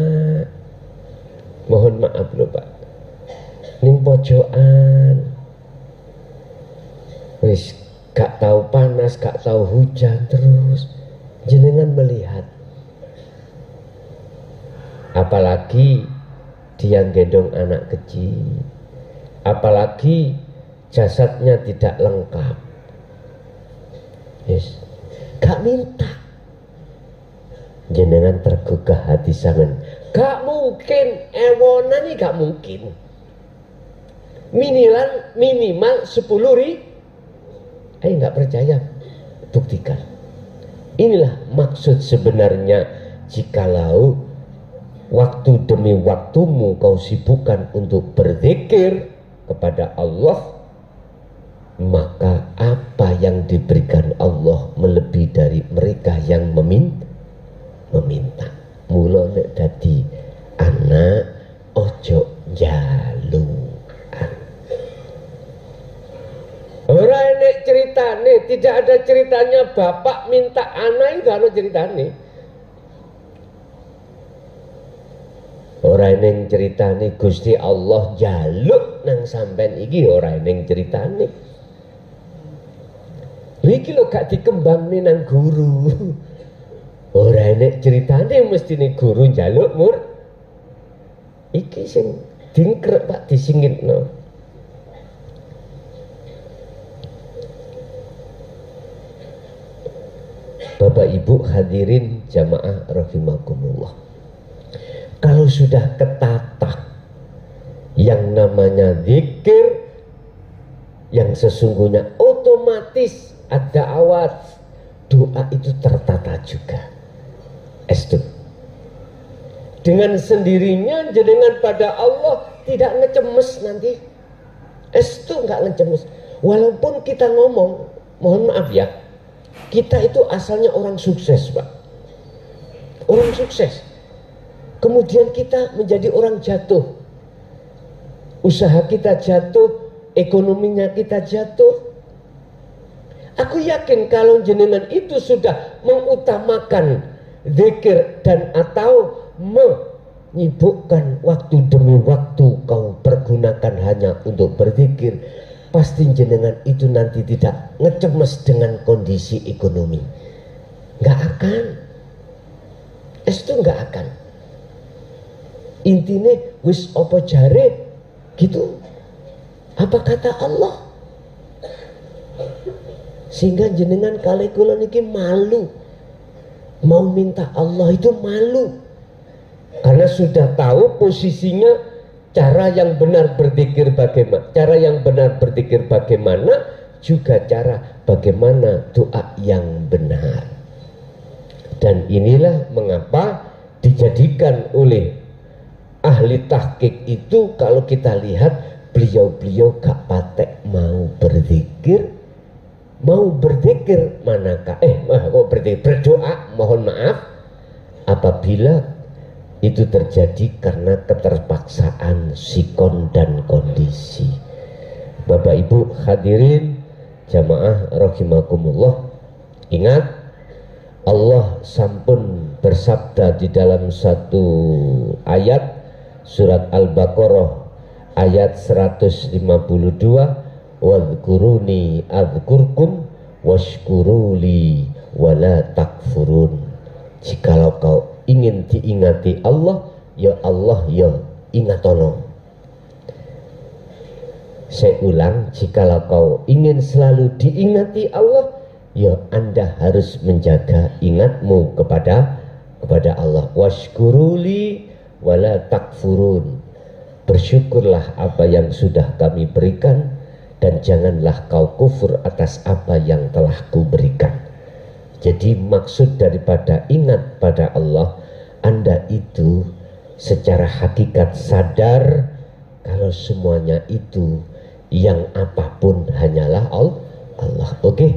mohon maaf loh Pak, ning pojokan wis gak tahu panas, gak tahu hujan, terus jenengan melihat. Apalagi dia gendong anak kecil, apalagi jasadnya tidak lengkap, yes, gak minta, jenengan tergugah hati sangen. Gak mungkin, ewonan ini gak mungkin. Minimal 10.000. Ayo gak percaya, buktikan. Inilah maksud sebenarnya, jikalau waktu demi waktumu kau sibukkan untuk berzikir kepada Allah, maka apa yang diberikan Allah melebihi dari mereka yang meminta. Mula nek dadi anak ojo jalukan. Ora nek ceritane, tidak ada ceritanya bapak minta anak, itu ada ceritane. Ora ning ceritane Gusti Allah jaluk nang sampean iki, ora ning ceritane. Iki lho gak dikembangne nang guru. Ora nek ceritane mestine guru njaluk mur. Iki sing dingkrek Pak, disingitno. Bapak Ibu hadirin jamaah rahimakumullah. Kalau sudah ketata yang namanya zikir, yang sesungguhnya otomatis ada awat, doa itu tertata juga. Estu. Dengan sendirinya jenengan pada Allah tidak ngecemes nanti. Estu nggak ngecemes. Walaupun kita ngomong, mohon maaf ya, kita itu asalnya orang sukses Pak. Orang sukses. Kemudian kita menjadi orang jatuh. Usaha kita jatuh, ekonominya kita jatuh. Aku yakin kalau jenengan itu sudah mengutamakan zikir dan atau menyibukkan waktu demi waktu kau pergunakan hanya untuk berzikir, pasti jenengan itu nanti tidak ngecemes dengan kondisi ekonomi. Nggak akan. Itu nggak akan. Intinya wis apa jare gitu. Apa kata Allah? Sehingga jenengan kali kula niki malu. Mau minta Allah itu malu. Karena sudah tahu posisinya, cara yang benar berzikir bagaimana, cara yang benar berzikir bagaimana, juga cara bagaimana doa yang benar. Dan inilah mengapa dijadikan oleh ahli tahqiq itu, kalau kita lihat beliau-beliau gak patek mau berzikir, mau berzikir manakah berdoa mohon maaf apabila itu terjadi karena keterpaksaan sikon dan kondisi. Bapak Ibu hadirin jamaah rahimakumullah, ingat Allah sampun bersabda di dalam satu ayat surat Al-Baqarah ayat 152, wadhkuruni adzkurkum washkuruli wala takfurun. Jikalau kau ingin diingati Allah, ya Allah ya ingatono. Saya ulang, jikalau kau ingin selalu diingati Allah, ya Anda harus menjaga ingatmu kepada Allah. Washkuruli wala takfurun. Bersyukurlah apa yang sudah kami berikan dan janganlah kau kufur atas apa yang telah kuberikan. Jadi maksud daripada ingat pada Allah, Anda itu secara hakikat sadar kalau semuanya itu yang apapun hanyalah Allah. Oke,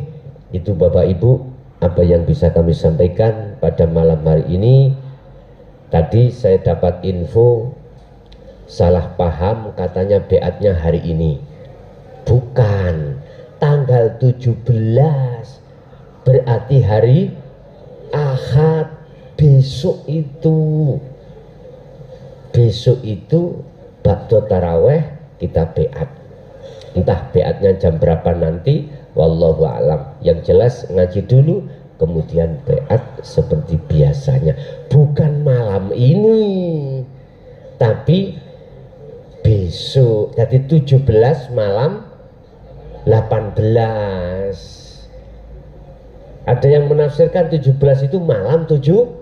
itu Bapak Ibu apa yang bisa kami sampaikan pada malam hari ini. Tadi saya dapat info salah paham, katanya beatnya hari ini. Bukan, tanggal 17 berarti hari Ahad. Besok itu bakdo taraweh kita beat. Entah beatnya jam berapa nanti, wallahu alam. Yang jelas ngaji dulu, kemudian beat seperti biasanya. Bukan malam ini, tapi besok. Jadi 17 malam 18. Ada yang menafsirkan 17 itu malam 17.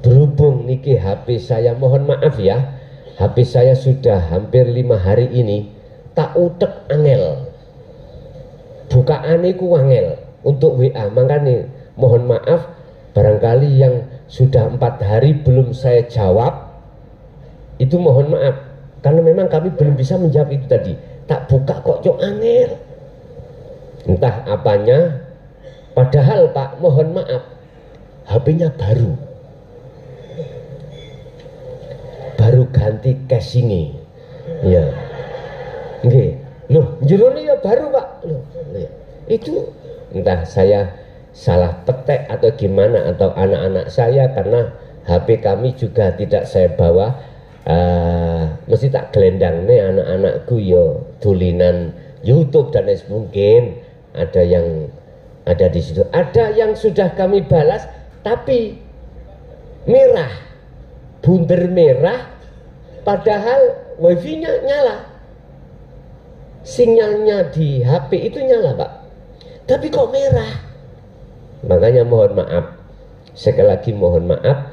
Berhubung niki HP saya, mohon maaf ya, HP saya sudah hampir 5 hari ini tak utek angel, bukaan iku angel untuk WA. Makanya mohon maaf barangkali yang sudah 4 hari belum saya jawab, itu mohon maaf karena memang kami belum bisa menjawab itu tadi. Tak buka kok cok angel, entah apanya. Padahal Pak mohon maaf HP-nya baru ganti casingnya ya. Nggih, loh jerone ya baru Pak. Loh, itu entah saya salah petek atau gimana, atau anak-anak saya, karena HP kami juga tidak saya bawa. Mesti tak gelendang nih anak-anakku yo tulinan YouTube dan lain mungkin ada yang ada di situ. Ada yang sudah kami balas tapi merah, bunder merah, padahal wifi-nya nyala, sinyalnya di HP itu nyala Pak, tapi kok merah. Makanya mohon maaf, sekali lagi mohon maaf,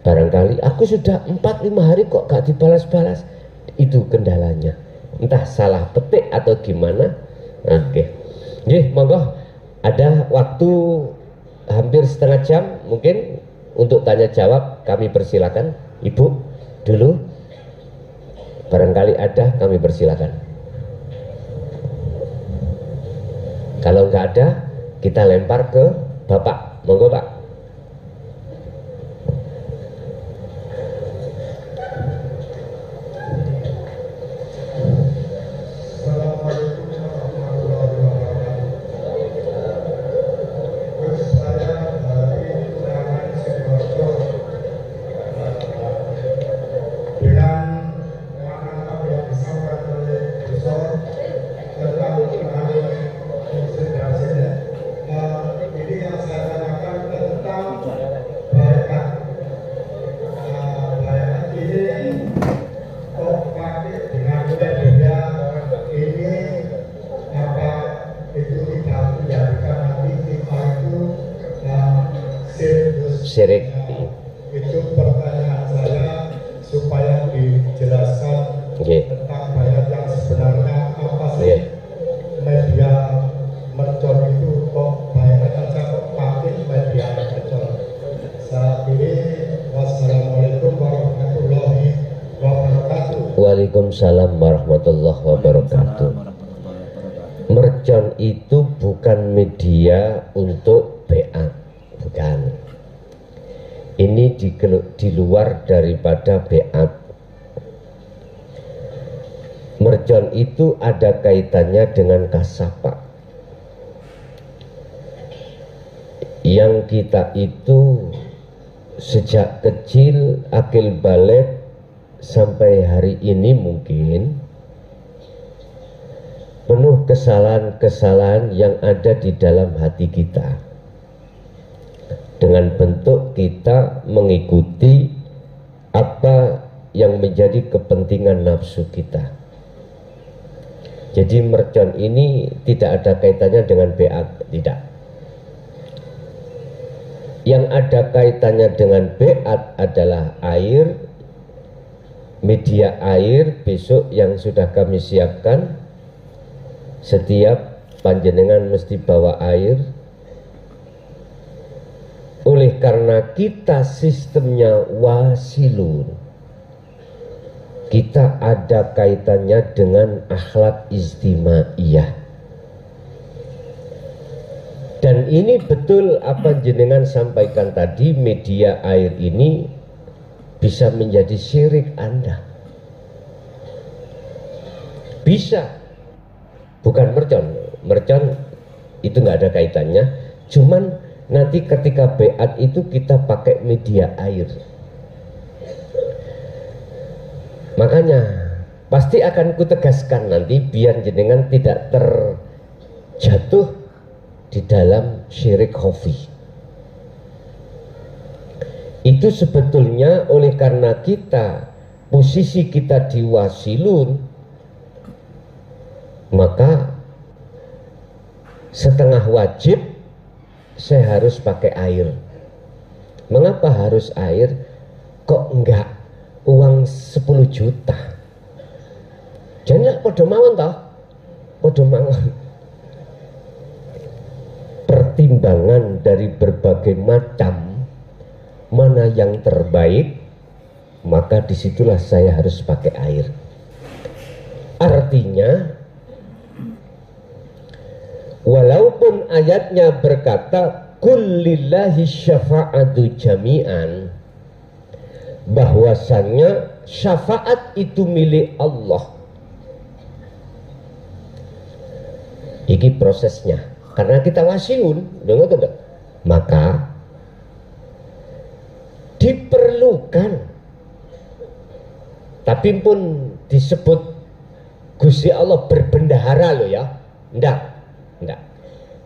barangkali aku sudah 4-5 hari kok gak dibalas-balas. Itu kendalanya, entah salah petik atau gimana. Oke, monggo, ada waktu hampir setengah jam mungkin untuk tanya jawab. Kami persilakan Ibu dulu, barangkali ada, kami persilakan. Kalau nggak ada, kita lempar ke Bapak. Monggo Pak. Syirik. Itu pertanyaan saya supaya dijelaskan tentang bayat yang sebenarnya apa sih. Media mercon itu kok bayat aja kok pakai media mercon. Saat ini wassalamualaikum warahmatullahi wabarakatuh. Waalaikumsalam warahmatullahi wabarakatuh. Mercon mercon itu bukan media untuk beat, bukan. Ini di luar daripada beat. Mercon itu ada kaitannya dengan kasapa. Yang kita itu sejak kecil akil balik sampai hari ini mungkin penuh kesalahan-kesalahan yang ada di dalam hati kita, dengan bentuk kita mengikuti apa yang menjadi kepentingan nafsu kita. Jadi mercon ini tidak ada kaitannya dengan beat, tidak. Yang ada kaitannya dengan beat adalah air, media air besok yang sudah kami siapkan. Setiap panjenengan mesti bawa air. Oleh karena kita sistemnya wasilun, kita ada kaitannya dengan akhlak istimaiyah. Dan ini betul apa jenengan sampaikan tadi, media air ini bisa menjadi syirik Anda. Bisa. Bukan mercon. Mercon itu nggak ada kaitannya. Cuman nanti ketika beat itu kita pakai media air. Makanya pasti akan kutegaskan nanti biar jenengan tidak terjatuh di dalam syirik khafi. Itu sebetulnya oleh karena kita posisi kita di wasilun, maka setengah wajib saya harus pakai air. Mengapa harus air? Kok enggak uang 10 juta? Jangan podo mawon toh? Podo mawon. Pertimbangan dari berbagai macam mana yang terbaik, maka disitulah saya harus pakai air. Artinya walaupun ayatnya berkata kullillahi syafa'atu jami'an, bahwasannya syafaat itu milik Allah. Ini prosesnya. Karena kita wasilun, maka diperlukan, tapi pun disebut Gusti Allah berbendahara loh ya. Enggak.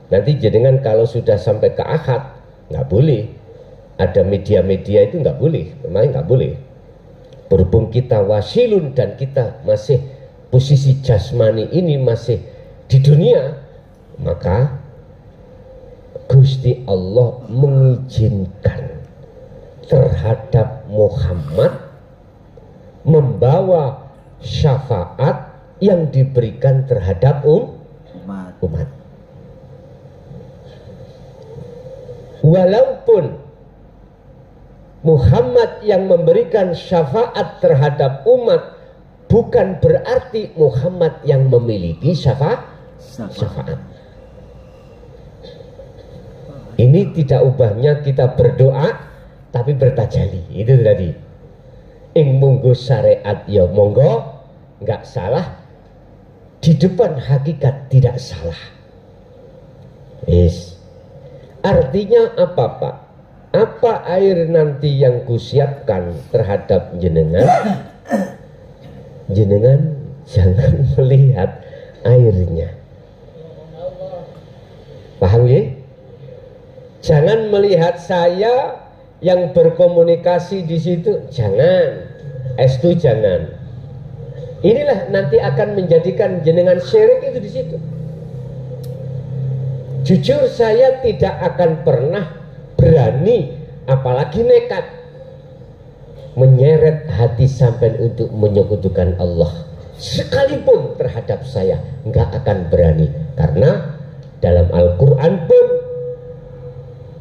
Nanti jenengan kalau sudah sampai ke akad nggak boleh. Ada media-media itu nggak boleh, memang nggak boleh. Berhubung kita wasilun dan kita masih posisi jasmani ini masih di dunia, maka Gusti Allah mengizinkan terhadap Muhammad membawa syafaat yang diberikan terhadap umat. Walaupun Muhammad yang memberikan syafaat terhadap umat, bukan berarti Muhammad yang memiliki syafaat. Ini tidak ubahnya kita berdoa tapi bertajali. Itu tadi. Ing monggo syariat ya monggo, nggak salah. Di depan hakikat tidak salah. Yes. Artinya apa Pak? Apa air nanti yang kusiapkan terhadap jenengan? Jenengan jangan melihat airnya. Paham ya? Jangan melihat saya yang berkomunikasi di situ, jangan. Estu jangan. Inilah nanti akan menjadikan jenengan syirik itu di situ. Jujur saya tidak akan pernah berani, apalagi nekat menyeret hati sampai untuk menyekutukan Allah. Sekalipun terhadap saya nggak akan berani, karena dalam Al-Quran pun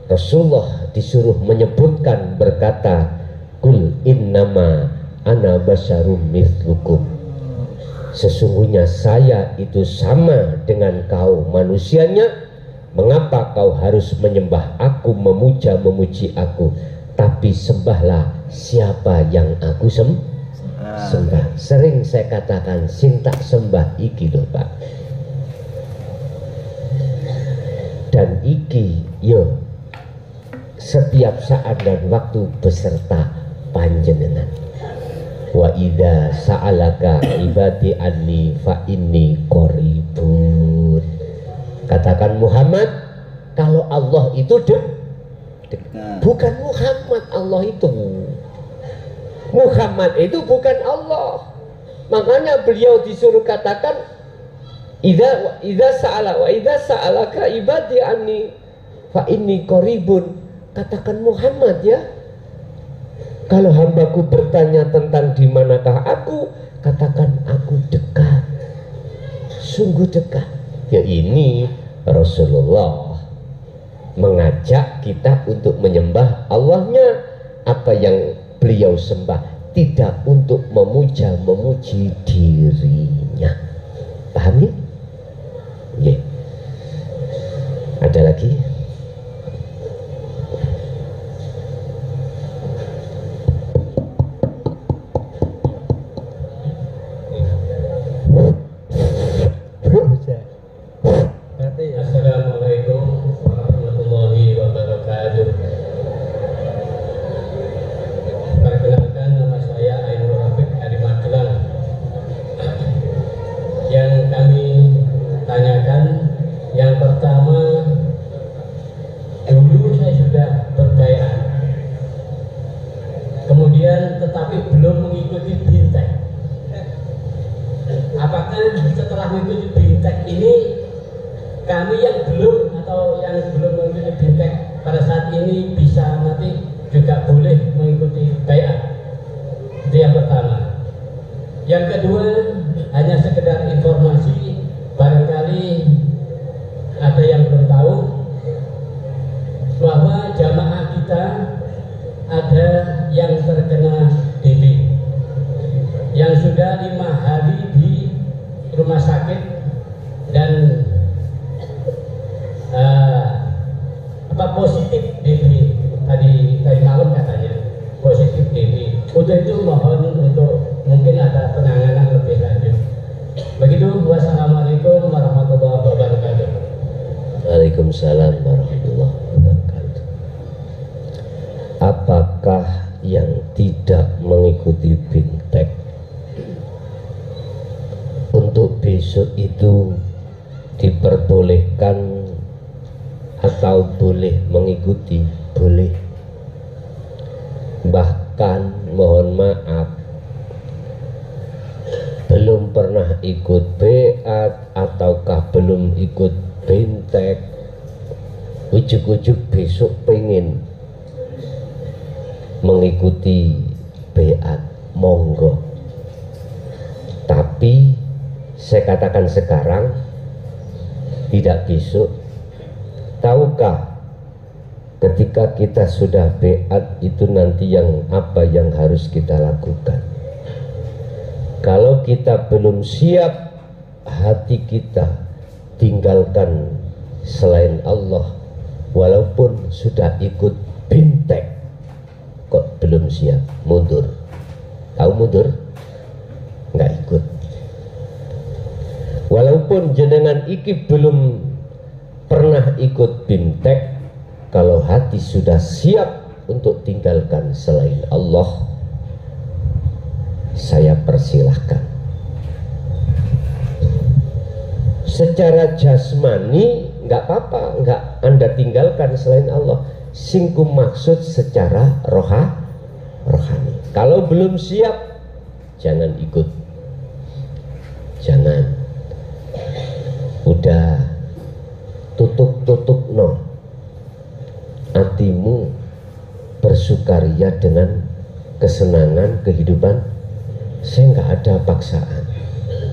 Rasulullah disuruh menyebutkan berkata, Kul innama ana basyarum mithlukum. Sesungguhnya saya itu sama dengan kau manusianya. Mengapa kau harus menyembah aku, memuji aku? Tapi sembahlah siapa yang aku sembah. Sering saya katakan, sing tak sembah iki lho Pak. Dan iki yo setiap saat dan waktu beserta panjenengan. Wa idza sa'alaka ibadi anni fa inni qaribun. Katakan Muhammad, kalau Allah itu bukan Muhammad, Allah itu. Muhammad itu bukan Allah. Makanya beliau disuruh katakan idza sa'alaka ibadi anni fa inni qaribun. Katakan Muhammad ya. Kalau hambaku bertanya tentang di manakah aku, katakan aku dekat. Sungguh dekat. Ya ini Rasulullah mengajak kita untuk menyembah Allahnya. Apa yang beliau sembah tidak untuk memuji dirinya. Paham ya? Yeah. Ada lagi? Assalamualaikum warahmatullahi wabarakatuh. Perkenalkan, nama saya Ainur Rafiq dari Magelang. Yang kami tanyakan, yang pertama, dulu saya sudah berbaiat, kemudian tetapi belum mengikuti bintek. Apakah setelah mengikuti bintek ini kami yang belum mengikuti bintek pada saat ini bisa nanti juga boleh mengikuti baiat? Itu yang pertama. Yang kedua, hanya sekedar informasi, barangkali ada yang belum tahu bahwa jamaah kita ada yang terkena DB, yang sudah 5 hari di rumah sakit dan positif DB tadi malam katanya positif DB. Untuk itu mohon untuk mungkin ada penanganan lebih lanjut. Begitu. Wassalamualaikum warahmatullahi wabarakatuh. Waalaikumsalam warahmatullahi wabarakatuh. Apakah yang tidak mengikuti bintek untuk besok itu diperbolehkan atau boleh mengikuti? Boleh. Bahkan mohon maaf, belum pernah ikut baiat ataukah belum ikut bintek, ujuk-ujuk besok pengen mengikuti baiat, monggo. Tapi saya katakan sekarang, tidak besok. Tahukah ketika kita sudah baiat itu nanti apa yang harus kita lakukan? Kalau kita belum siap, hati kita tinggalkan selain Allah. Walaupun sudah ikut bintek, kok belum siap, mundur. Tahu mundur? Nggak ikut. Walaupun jenengan iki belum pernah ikut bintek, kalau hati sudah siap untuk tinggalkan selain Allah, saya persilahkan. Secara jasmani nggak apa-apa, nggak Anda tinggalkan selain Allah. Singkum maksud secara rohani. Kalau belum siap, jangan ikut. Jangan. Udah tutup no hatimu bersukaria dengan kesenangan kehidupan. Saya nggak ada paksaan.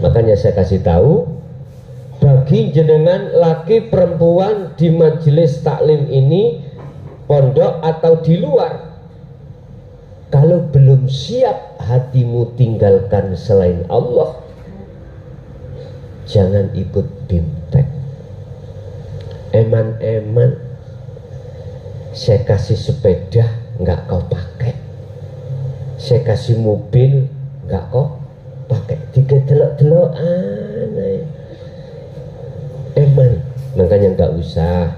Makanya saya kasih tahu, bagi jenengan laki perempuan di majelis taklim ini, pondok atau di luar, kalau belum siap hatimu tinggalkan selain Allah, jangan ikut bimtek. Eman-eman saya kasih sepeda nggak kau pakai, saya kasih mobil nggak kau pakai, tiga delok-delok aneh. Eman, makanya nggak usah.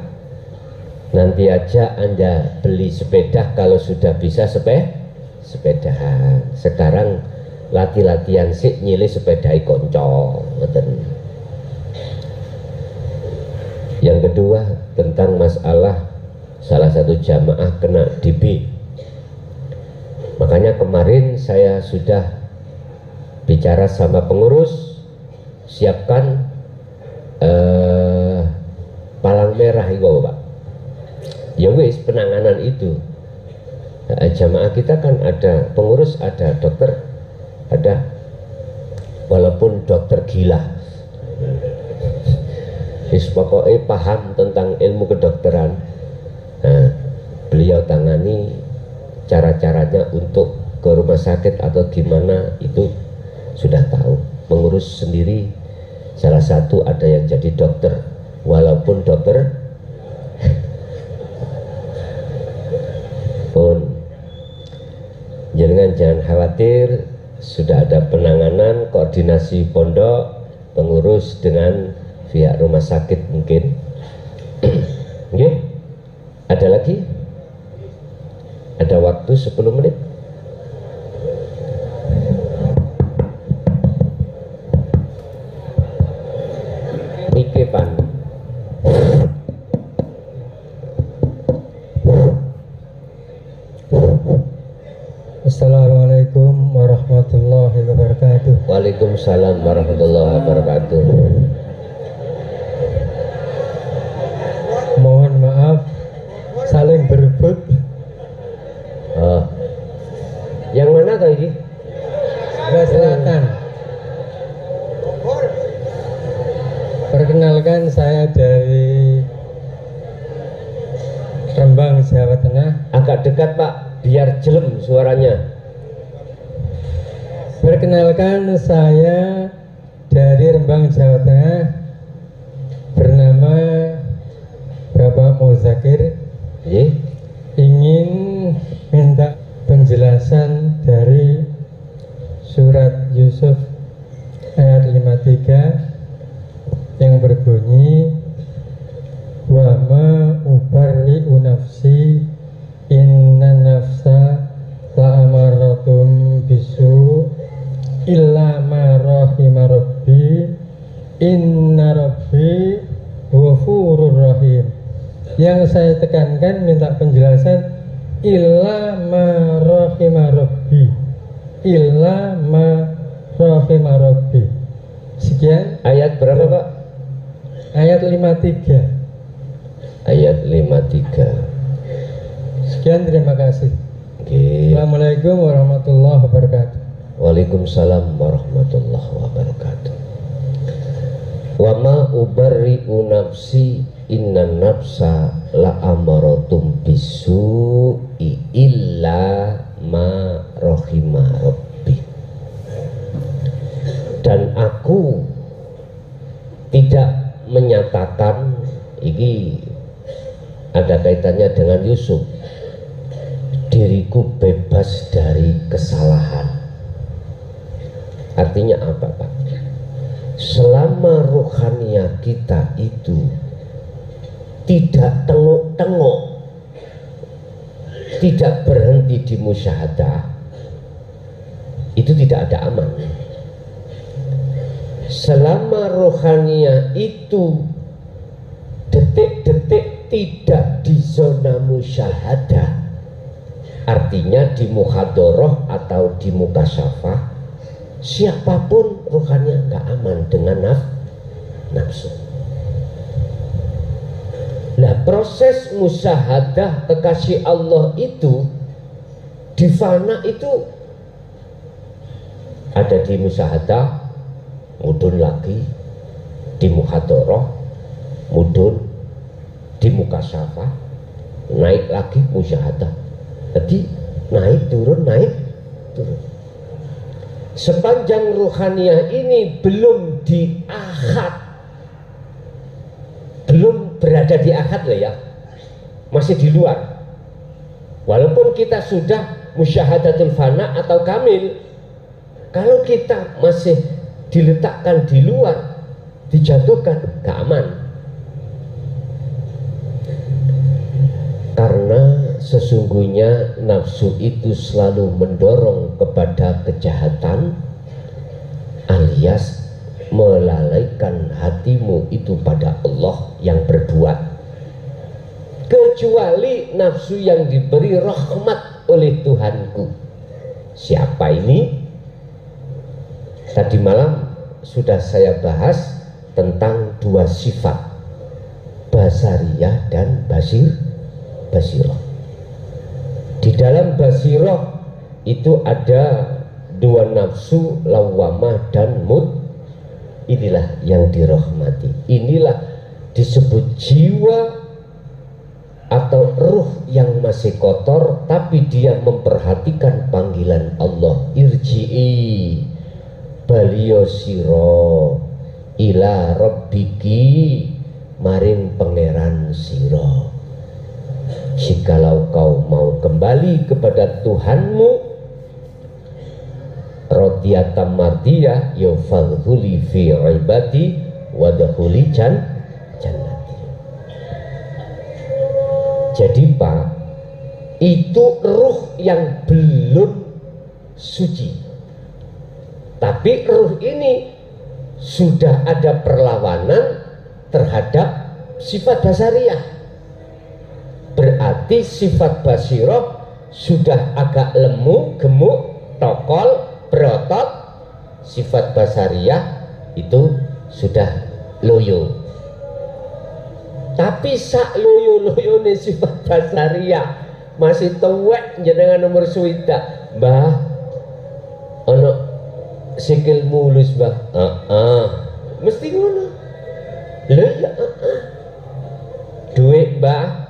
Nanti aja Anda beli sepeda kalau sudah bisa sepedahan. Sekarang latihan sik nyilih sepedai konco. Yang kedua tentang masalah salah satu jamaah kena DB. Makanya kemarin saya sudah bicara sama pengurus, siapkan palang merah itu Pak. Ya wis penanganan itu. Jamaah kita kan ada pengurus, ada dokter, ada walaupun dokter gila. Pokoknya paham tentang ilmu kedokteran. Nah, beliau tangani cara-caranya untuk ke rumah sakit atau gimana itu sudah tahu. Pengurus sendiri salah satu ada yang jadi dokter, walaupun dokter pun jangan khawatir, sudah ada penanganan koordinasi pondok pengurus dengan pihak rumah sakit mungkin. Oke, ada lagi? Ada waktu 10 menit. Ike pan. Assalamualaikum warahmatullahi wabarakatuh. Waalaikumsalam warahmatullahi wabarakatuh. Mohon maaf saling berebut. Yang mana kau ini? Silakan. Perkenalkan, saya dari Rembang, Jawa Tengah. Agak dekat Pak, biar jelem suaranya. Perkenalkan, saya dari Rembang, Jawa Tengah, bernama Bapak Muzakir. Ingin minta penjelasan dari surat Yusuf ayat 53 yang berbunyi, wa ma ubarri'u nafsi inna nafsa la'amaratum bisu illa ma rahima rabbi inna rabbi ghafurur rahim. Yang saya tekankan minta penjelasan illa ma rahima rabbi, illa ma rahima rabbi. Sekian. Ayat berapa Pak? Ayat 53. Ayat 53. Sekian, terima kasih. Okay. Assalamualaikum warahmatullahi wabarakatuh. Waalaikumsalam warahmatullahi wabarakatuh. Wa ma ubarri'u nafsi inna nafsa la amaratum bisu'i illa ma rahima rabbi. Dan aku tidak menyatakan, ini ada kaitannya dengan Yusuf, diriku bebas dari kesalahan. Artinya apa Pak? Selama rohania kita itu tidak tengok-tengok, tidak berhenti di musyahadah, itu tidak ada aman. Selama rohania itu detik-detik tidak di zona musyahadah, artinya di muhadoroh atau di mukasyafah, siapapun rohania nggak aman dengan nafsu. Nah, proses musyahadah kekasih Allah itu di fana itu ada di musyahadah, mudun lagi di muhadoroh, mudun di mukasyafah, naik lagi musyahadah. Jadi naik turun naik turun. sepanjang ruhaniyah ini belum di akad, belum berada di akad lah ya, masih di luar. Walaupun kita sudah musyahadatul fana atau kamil, kalau kita masih diletakkan di luar, dijatuhkan, gak aman. Karena sesungguhnya nafsu itu selalu mendorong kepada kejahatan, alias melalaikan hatimu itu pada Allah yang berbuat. Kecuali nafsu yang diberi rahmat oleh Tuhanku. Siapa ini? Tadi malam sudah saya bahas tentang dua sifat, basariyah dan basirah. Di dalam basirah itu ada dua nafsu, lawamah dan mud. Inilah yang dirahmati. Inilah disebut jiwa atau ruh yang masih kotor, tapi dia memperhatikan panggilan Allah. Irji'i baliyo siro ila rabbiki, maring pangeran siro. Jikalau kau mau kembali kepada Tuhanmu, radiyatan mardiyah, yafadhuli fi ibadi wadkhuli jannati. Jadi Pak, itu ruh yang belum suci, tapi ruh ini sudah ada perlawanan terhadap sifat basariyah. Berarti sifat basirah sudah agak lemu, gemuk, tokol, berotot. Sifat basariyah itu sudah loyo. Tapi sak loyo-loyo nih sifat basariyah masih tuwek jenengan nomor swidak, Mbah. Ono sikil mulus, Mbah. Mesti ngono. Lho ya duit, Mbah.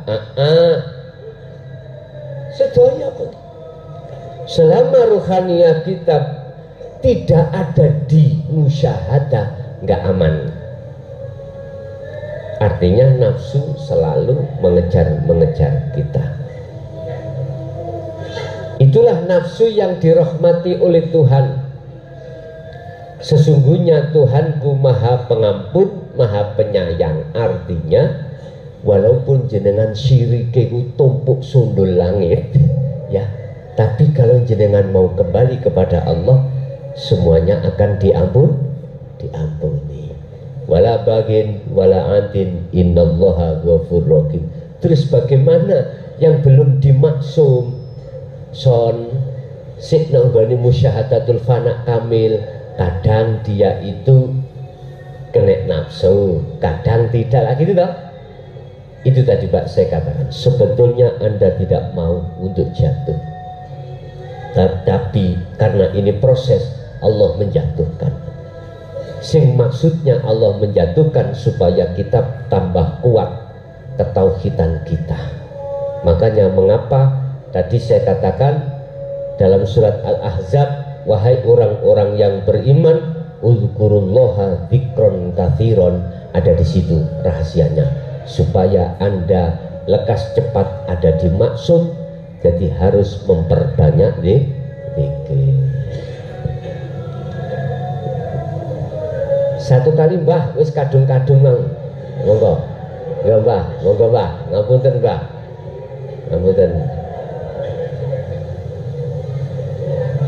Sedaya pun. Selama ruhaniyah kita tidak ada di musyahadah, nggak aman. Artinya nafsu selalu mengejar kita. Itulah nafsu yang dirahmati oleh Tuhan. Sesungguhnya Tuhanku maha pengampun, maha penyayang. Artinya walaupun jenengan syirik itu tumpuk sundul langit, ya, tapi kalau jenengan mau kembali kepada Allah, semuanya akan diampuni. Wala bagin wala antin innallaha ghafurur rahim. Terus bagaimana yang belum dimaksum son sik nanggone musyahadatul fana kamil, kadang dia itu kena nafsu, kadang tidak lagi, gitu toh. Itu tadi Pak saya katakan, sebetulnya Anda tidak mau untuk jatuh, tapi karena ini proses Allah menjatuhkan. Sing maksudnya Allah menjatuhkan supaya kita tambah kuat ketauhidan kita. Makanya mengapa tadi saya katakan dalam surat Al-Ahzab, wahai orang-orang yang beriman, uzkurullaha dzikron katsiron, ada di situ rahasianya, supaya Anda lekas cepat ada di maksum. Jadi harus memperbanyak zikir. Satu kali Mbah wis kadung-kadung mang. Monggo. Ya Mbah, monggo Mbah. Ngapunten Mbah. Ngapunten.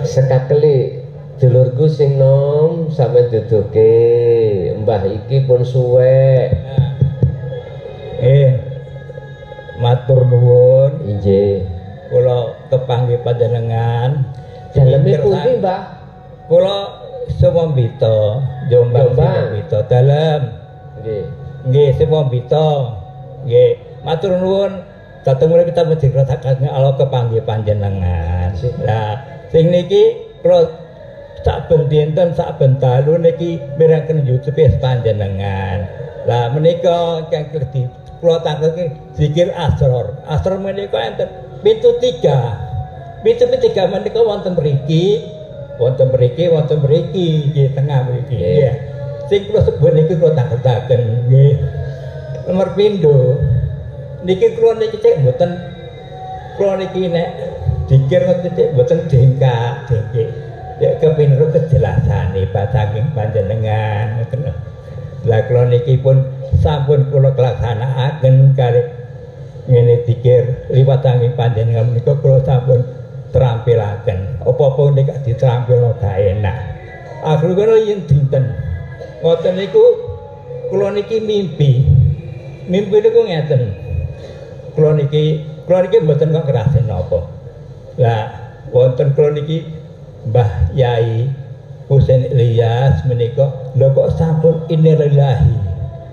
Sekakeli dulurku sing nom sampe duduke Mbah iki pun suwe. Matur nuwun. Injih. Kula kepanggih panjenengan. Daleme pundi Mbah? Kula Sumombito, Jombang Sumombito dalam. Nggih, Sumombito. Nggih, matur nuwun. Dateng mriki kita menjelasake Allah kepanggih panjenengan. Lah, sing niki kula saben dinten saben dalu niki mirengaken YouTube panjenengan. Lah menika kang di kula tangkeke zikir asror. Asror menika enten pintu 3. Pintu 3 menika wonten mriki. wonten mriki nggih tengah mriki nggih. Sing kula sebut niku kula tangketaken nggih. Nomor pindho niki kula niki cek mboten kula niki nek dikir ngoten cek mboten dengkak. Ya kepinru kejelasane saking panjenengan ngoten. Lah kula niki pun sampun kula kelaksanakaken kali ngene dikir liwat saking panjenengan menika kula sampun terampilaken. Apa-apa nek diterampilno gak enak. Akhire kula yen dinten ngoten niku kula niki mimpi. Mimpi niku ngeten. Kula niki mboten kok kerasen napa. Lah wonten kula niki Mbah Yai Husain Ilyas menika lho kok sampun innalillahi.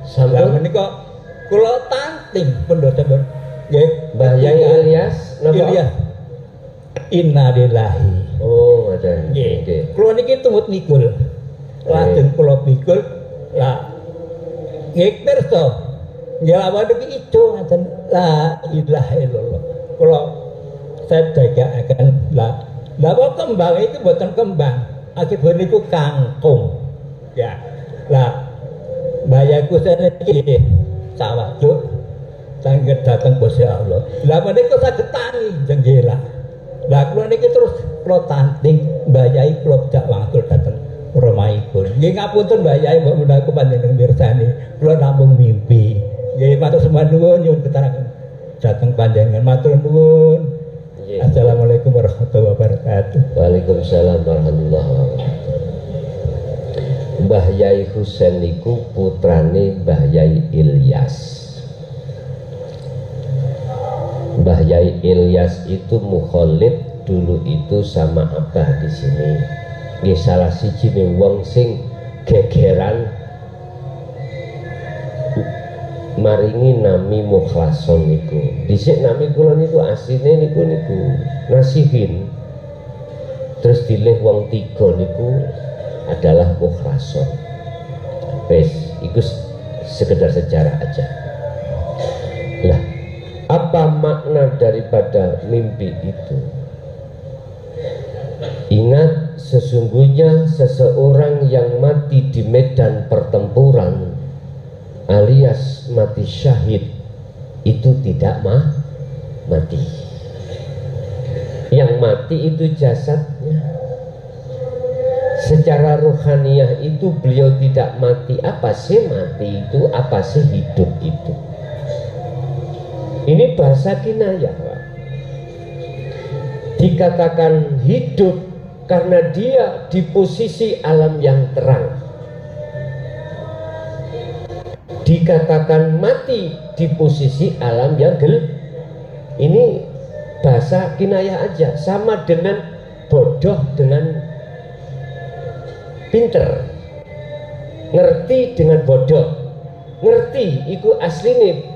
Sampun menika kula tanting pendhoten nggih Mbah Yai Ilyas napa? Ilyas. Innalillahi. Oh, ngoten. Nggih. Kula niki tumut mikul. Lajeng kula mikul lah nggih pirsa. Nggih awak niki ijo ngoten la ilaha illallah. Kula sedekaken lah kok kembang itu buatan kembang, akibat niku kangkung, ya. Lah, bayaku saya ini sawah tuh, sangat datang Gusti Allah. Lah menika saged tani jenggela. Lah kula niki terus kula tanting bayai kula jak wangsul dateng rumahipun. Nggih ngapunten bayai mbok menawa panjenengan mirsani, kula namung mimpi. Nggih matur sembah nuwun nyuwun ketaraken dateng panjenengan matur nuwun. Assalamualaikum warahmatullahi wabarakatuh. Waalaikumsalam warahmatullahi wabarakatuh. Mbah Yai Husain niku putrane Mbah Yai Ilyas. Mbah Yai Ilyas itu mukholid dulu itu sama Abah di sini. Nggih salah siji wong sing gegeran maringi nami mukhlason niku. Dhisik nami kula niku asline niku Nasihin. Terus dilih wong tiga niku adalah mukhlason. Wes, iku sekedar sejarah aja. Lah, apa makna daripada mimpi itu? Ingat, sesungguhnya seseorang yang mati di medan pertempuran alias mati syahid itu tidak mati. Yang mati itu jasadnya. Secara ruhaniyah itu beliau tidak mati. Apa sih mati itu? Apa sih hidup itu? Ini bahasa kinayah, Pak. Dikatakan hidup karena dia di posisi alam yang terang. Dikatakan mati di posisi alam yang gelap. Ini bahasa kinayah aja, sama dengan bodoh dengan pinter. Ngerti dengan bodoh. Ngerti itu aslinya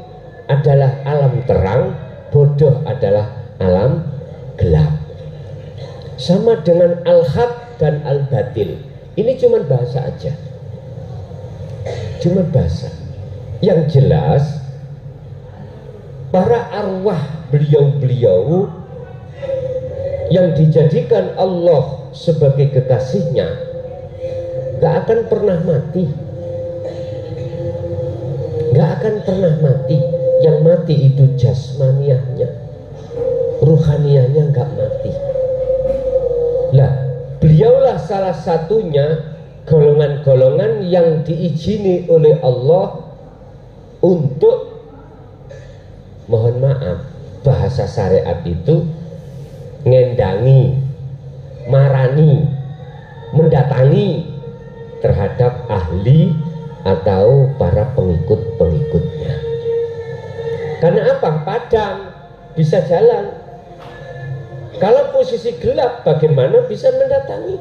adalah alam terang, bodoh adalah alam gelap. Sama dengan al-haq dan al-batil. Ini cuma bahasa aja. Cuma bahasa. Yang jelas para arwah beliau-beliau yang dijadikan Allah sebagai kekasihnya gak akan pernah mati. Gak akan pernah mati. Yang mati itu jasmaniahnya, ruhaniyahnya gak mati. Lah, beliaulah salah satunya golongan-golongan yang diizini oleh Allah untuk, mohon maaf, bahasa syariat itu ngendangi, marani, mendatangi terhadap ahli atau para pengikut-pengikutnya. Karena apa? Padang bisa jalan. Kalau posisi gelap, bagaimana bisa mendatangi?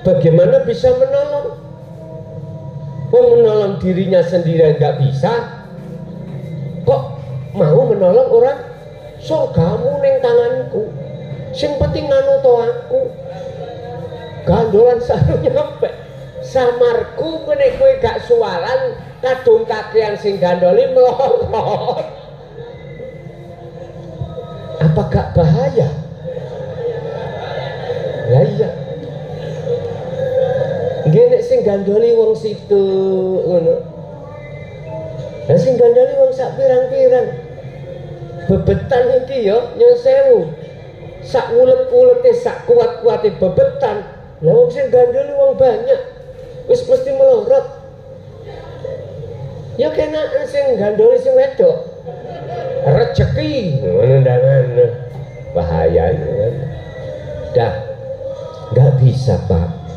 Bagaimana bisa menolong? Menolong dirinya sendiri nggak bisa, kok mau menolong orang? Surgamu neng tanganku, sing penting anu to aku. Gandolan saru nyampe, samarku kene kowe gak sualan, kadung kakean sing gandoli melorot. Apa gak bahaya? Lah iya, sing gandoli wong situ ngono. Lah sing gandoli wong sak pirang-pirang. Bebetan iki ya nyun sewu. Sak ulet-ulete sak kuat-kuate bebetan. Lah wong sing gandoli wong banyak. Wis mesti melorot. Ya kenaan sing gandoli sing wedok. Rezeki ngono ndangan. Bahaya kan. Dah. Enggak bisa, Pak.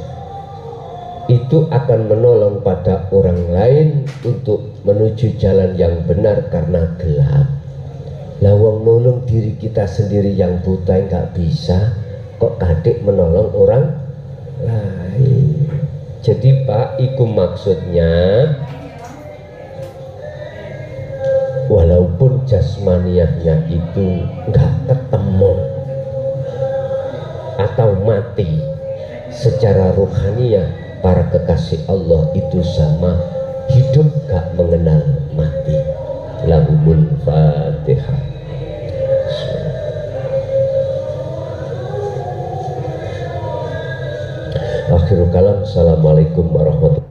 Itu akan menolong pada orang lain untuk menuju jalan yang benar karena gelap. Lah wong nolong diri kita sendiri yang buta enggak bisa, kok kadek menolong orang lain. Jadi Pak, itu maksudnya walaupun jasmaniahnya itu enggak ketemu atau mati, secara ruhaniah para kekasih Allah itu sama, hidup gak mengenal mati. Lahumul Fatihah. Akhirul kalam. Assalamualaikum warahmatullahi wabarakatuh.